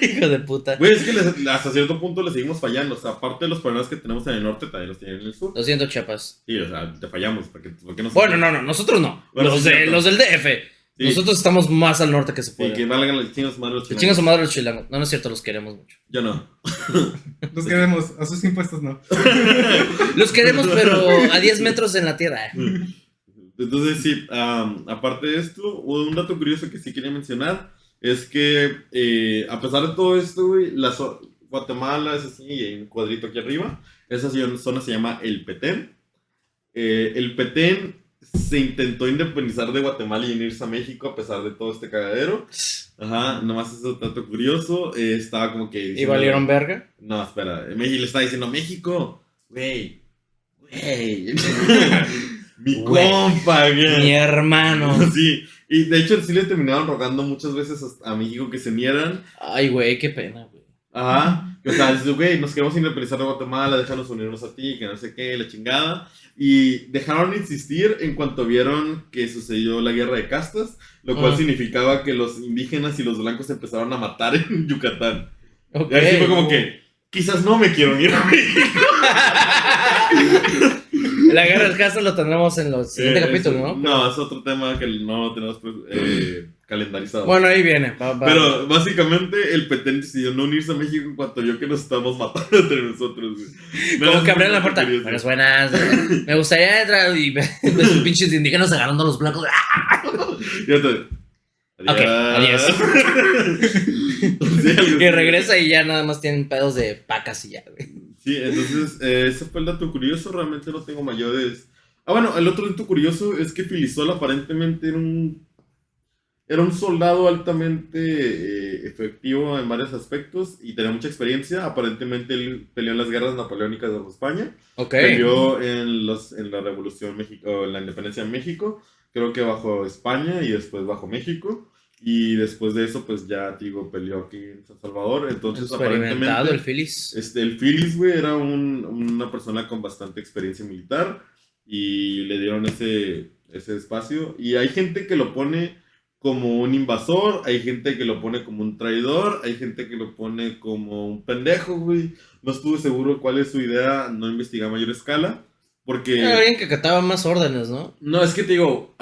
Hijo de puta. Güey, es que hasta cierto punto le seguimos fallando. O sea, aparte de los problemas que tenemos en el norte, también los tienen en el sur. Lo siento, Chiapas. Sí, o sea, te fallamos. ¿Por qué no? Bueno, no, nosotros no. Bueno, los, sí, cierto. los del DF. Sí. Nosotros estamos más al norte que se Sí, puede. que valgan los chinos madre los Que chinos. chinga su madre los chilangos. No es cierto, los queremos mucho. Yo no. Los queremos, a sus impuestos no. Los queremos, pero a 10 metros en la tierra. Entonces, sí, aparte de esto, un dato curioso que sí quería mencionar es que, a pesar de todo esto, güey, Guatemala es así, y hay un cuadrito aquí arriba. Esa zona se llama El Petén. El Petén se intentó independizar de Guatemala y unirse a México a pesar de todo este cagadero. Ajá, nomás es un dato curioso. Estaba como que... ¿Y valieron verga? No, espera. Le está diciendo México, güey. Mi Güey, compa, güey. Mi hermano. Sí, y de hecho sí le terminaron rogando muchas veces a México que se unieran. Ay, güey, qué pena, güey. Ajá. O sea, dices, güey, nos queremos independizar de Guatemala, déjanos unirnos a ti, que no sé qué, la chingada. Y dejaron de insistir en cuanto vieron que sucedió la guerra de castas, lo cual significaba que los indígenas y los blancos empezaron a matar en Yucatán. Ok. Y así fue como que, quizás no me quiero unir a México. La guerra del caso lo tendremos en los siguientes capítulos, ¿no? No, es otro tema que no tenemos calendarizado. Bueno, ahí viene. Va. Pero básicamente el Petén decidió no unirse a México en cuanto vio que nos estamos matando entre nosotros, güey. Como que abrieron la puerta. Curioso. Buenas. Me gustaría entrar y ver sus pinches indígenas agarrando a los blancos. Ya te... Ok, adiós. Sí, algo Y así. regresa y ya nada más tienen pedos de vacas y ya, güey. Sí, entonces ese fue el dato curioso. Realmente no tengo mayores. Bueno, el otro dato curioso es que Filisola aparentemente era un soldado altamente efectivo en varios aspectos y tenía mucha experiencia. Aparentemente él peleó en las guerras napoleónicas de España. Ok. Peleó en la Revolución México, en la Independencia de México, creo que bajo España y después bajo México. Y después de eso, pues ya, digo, peleó aquí en San Salvador. Entonces, Experimentado aparentemente, el Phyllis. el Phyllis, güey, era una persona con bastante experiencia militar y le dieron ese espacio. Y hay gente que lo pone como un invasor, hay gente que lo pone como un traidor, hay gente que lo pone como un pendejo, güey. No estuve seguro cuál es su idea, no investigué a mayor escala, Porque... Era alguien que acataba más órdenes, ¿no? No, es que te digo,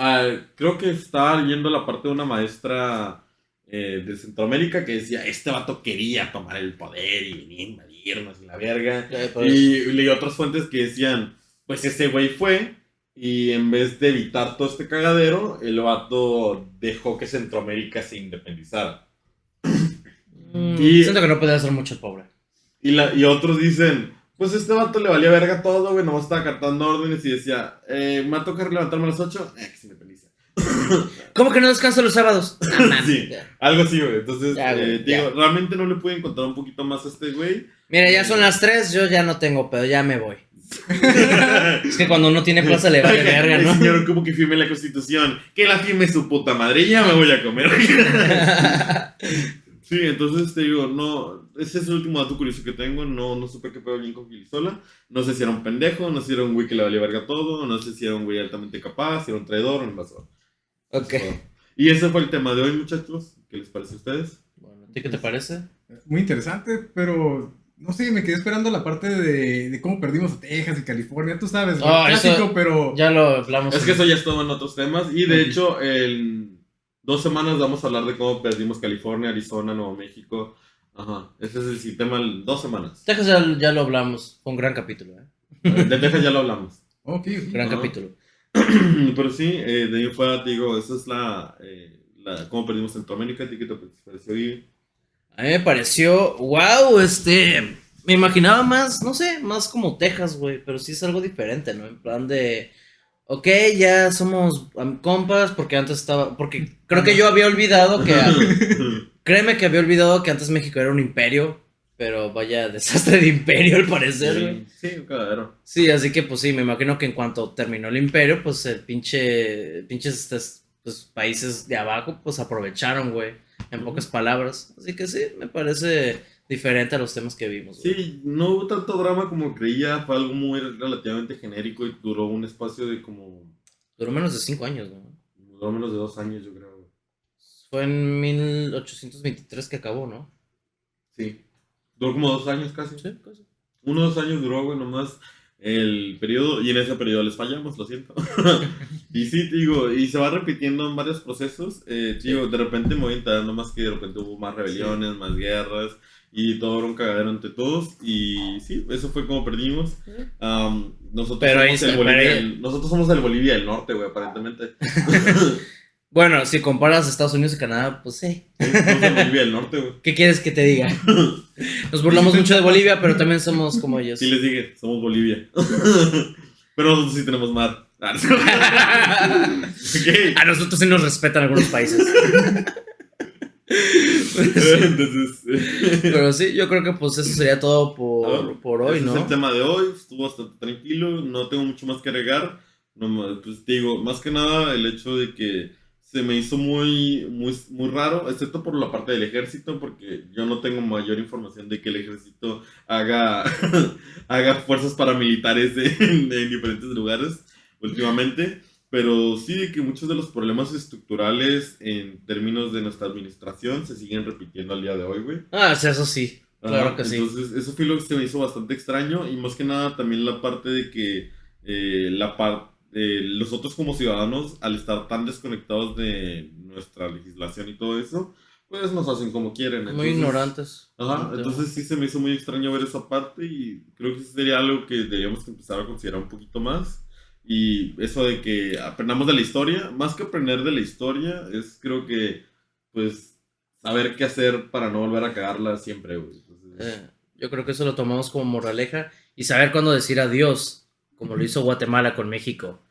creo que estaba leyendo la parte de una maestra de Centroamérica que decía, este vato quería tomar el poder y venía a invadirnos y la verga. Ya, pues. Y leí otras fuentes que decían, pues ese güey fue y en vez de evitar todo este cagadero, el vato dejó que Centroamérica se independizara. Y- Siento que no podía hacer mucho el pobre. Y otros dicen, pues este vato le valía verga todo, güey, nomás estaba cartando órdenes y decía, me va a tocar levantarme a las 8, que se independiza. ¿Cómo que no descanso los sábados? No, mames. Sí. Algo así, güey. Entonces, Ya, güey, digo, ya. realmente no le pude encontrar un poquito más a este güey. Mira, ya son las 3, yo ya no tengo pedo, ya me voy. Es que cuando uno tiene plaza le vale verga, El ¿no? señor como que firme la constitución. Que la firme su puta madre y ya me voy a comer. Sí, entonces te digo, no, ese es el último dato curioso que tengo. No supe qué pedo bien con Gilisola. No sé si era un pendejo, no sé si era un güey que le valía verga todo, no sé si era un güey altamente capaz, si era un traidor o un invasor. Ok. Y ese fue el tema de hoy, muchachos. ¿Qué les parece a ustedes? Bueno, ¿a ti qué te parece? Muy interesante, pero no sé, me quedé esperando la parte de cómo perdimos a Texas y California. Tú sabes, lo Ah, eso- clásico, pero... Ya lo hablamos. Es que eso ya estuvo en otros temas. Y de Ok. hecho, en 2 semanas vamos a hablar de cómo perdimos California, Arizona, Nuevo México. Ajá, ese es el sistema, 2 semanas. Texas ya lo hablamos, fue un gran capítulo, ¿eh? De Texas ya lo hablamos. Ok, Gran Ajá. capítulo. Pero sí, de ahí en fuera te digo, esa es cómo perdimos Centroamérica. ¿A ti qué te pareció? Y A mí me pareció, wow, me imaginaba más, no sé, más como Texas, güey, pero sí es algo diferente, ¿no? En plan de, ok, ya somos compas, porque antes estaba, porque creo que yo había olvidado que, créeme que había olvidado que antes México era un imperio, pero vaya desastre de imperio al parecer, güey. Sí, un cagadero. Sí, así que pues sí, me imagino que en cuanto terminó el imperio, pues el pinches pues, países de abajo, pues aprovecharon, güey, en pocas palabras. Así que sí, me parece diferente a los temas que vimos, güey. Sí, no hubo tanto drama como creía. Fue algo muy relativamente genérico y duró un espacio de como. Duró menos de 5 años, ¿no? Duró menos de 2 años, yo creo. Fue en 1823 que acabó, ¿no? Sí. Duró como 2 años casi. Sí, casi. 1 o 2 años duró, güey, nomás el periodo. Y en ese periodo les fallamos, lo siento. Y sí, te digo, y se va repitiendo en varios procesos. Digo, de repente me voy enterando más que de repente hubo más rebeliones, más guerras. Y todo era un cagadero entre todos. Y sí, eso fue como perdimos. Nosotros, Pero ahí somos el está, Bolivia, pero ahí- nosotros somos el Bolivia del Norte, güey, aparentemente. Bueno, si comparas Estados Unidos y Canadá, pues sí. Somos el Bolivia del Norte, güey. ¿Qué quieres que te diga? Nos burlamos mucho de Bolivia, pero también somos como ellos. Sí les dije, somos Bolivia. Pero nosotros sí tenemos mar. Ok. A nosotros sí nos respetan algunos países. Entonces, Pero sí, yo creo que pues eso sería todo por hoy, ese es el ¿no? tema de hoy. Estuvo bastante tranquilo. No tengo mucho más que agregar. No, pues te digo, más que nada el hecho de que se me hizo muy raro, excepto por la parte del ejército, porque yo no tengo mayor información de que el ejército haga, haga fuerzas paramilitares en diferentes lugares últimamente. Pero sí de que muchos de los problemas estructurales en términos de nuestra administración se siguen repitiendo al día de hoy, güey. Ah, sí, eso sí. Claro Ajá, que sí. entonces, eso fue lo que se me hizo bastante extraño y más que nada también la parte de que nosotros como ciudadanos, al estar tan desconectados de nuestra legislación y todo eso, pues nos hacen como quieren. Muy Entonces, ignorantes. Ajá, entonces sí se me hizo muy extraño ver esa parte y creo que sería algo que deberíamos que empezar a considerar un poquito más. Y eso de que aprendamos de la historia, más que aprender de la historia, es creo que, pues, saber qué hacer para no volver a cagarla siempre, güey. Entonces, Yo creo que eso lo tomamos como moraleja y saber cuándo decir adiós, como lo hizo Guatemala con México.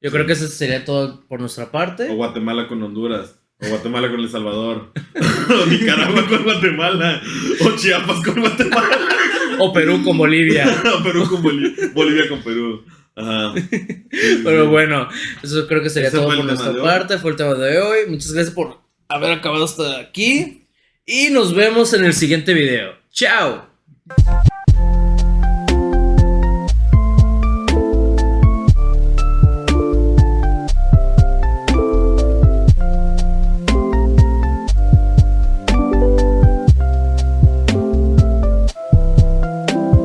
Yo creo que eso sería todo por nuestra o parte. Guatemala con Honduras, o Guatemala con El Salvador, o Nicaragua con Guatemala, o Chiapas con Guatemala, O Perú con Bolivia. o Perú con Bolivia con Perú. Ajá. Pero bueno, eso creo que sería Ese todo fue el por tema nuestra de hoy. parte. Fue el tema de hoy. Muchas gracias por haber acabado hasta aquí. Y nos vemos en el siguiente video. ¡Chao!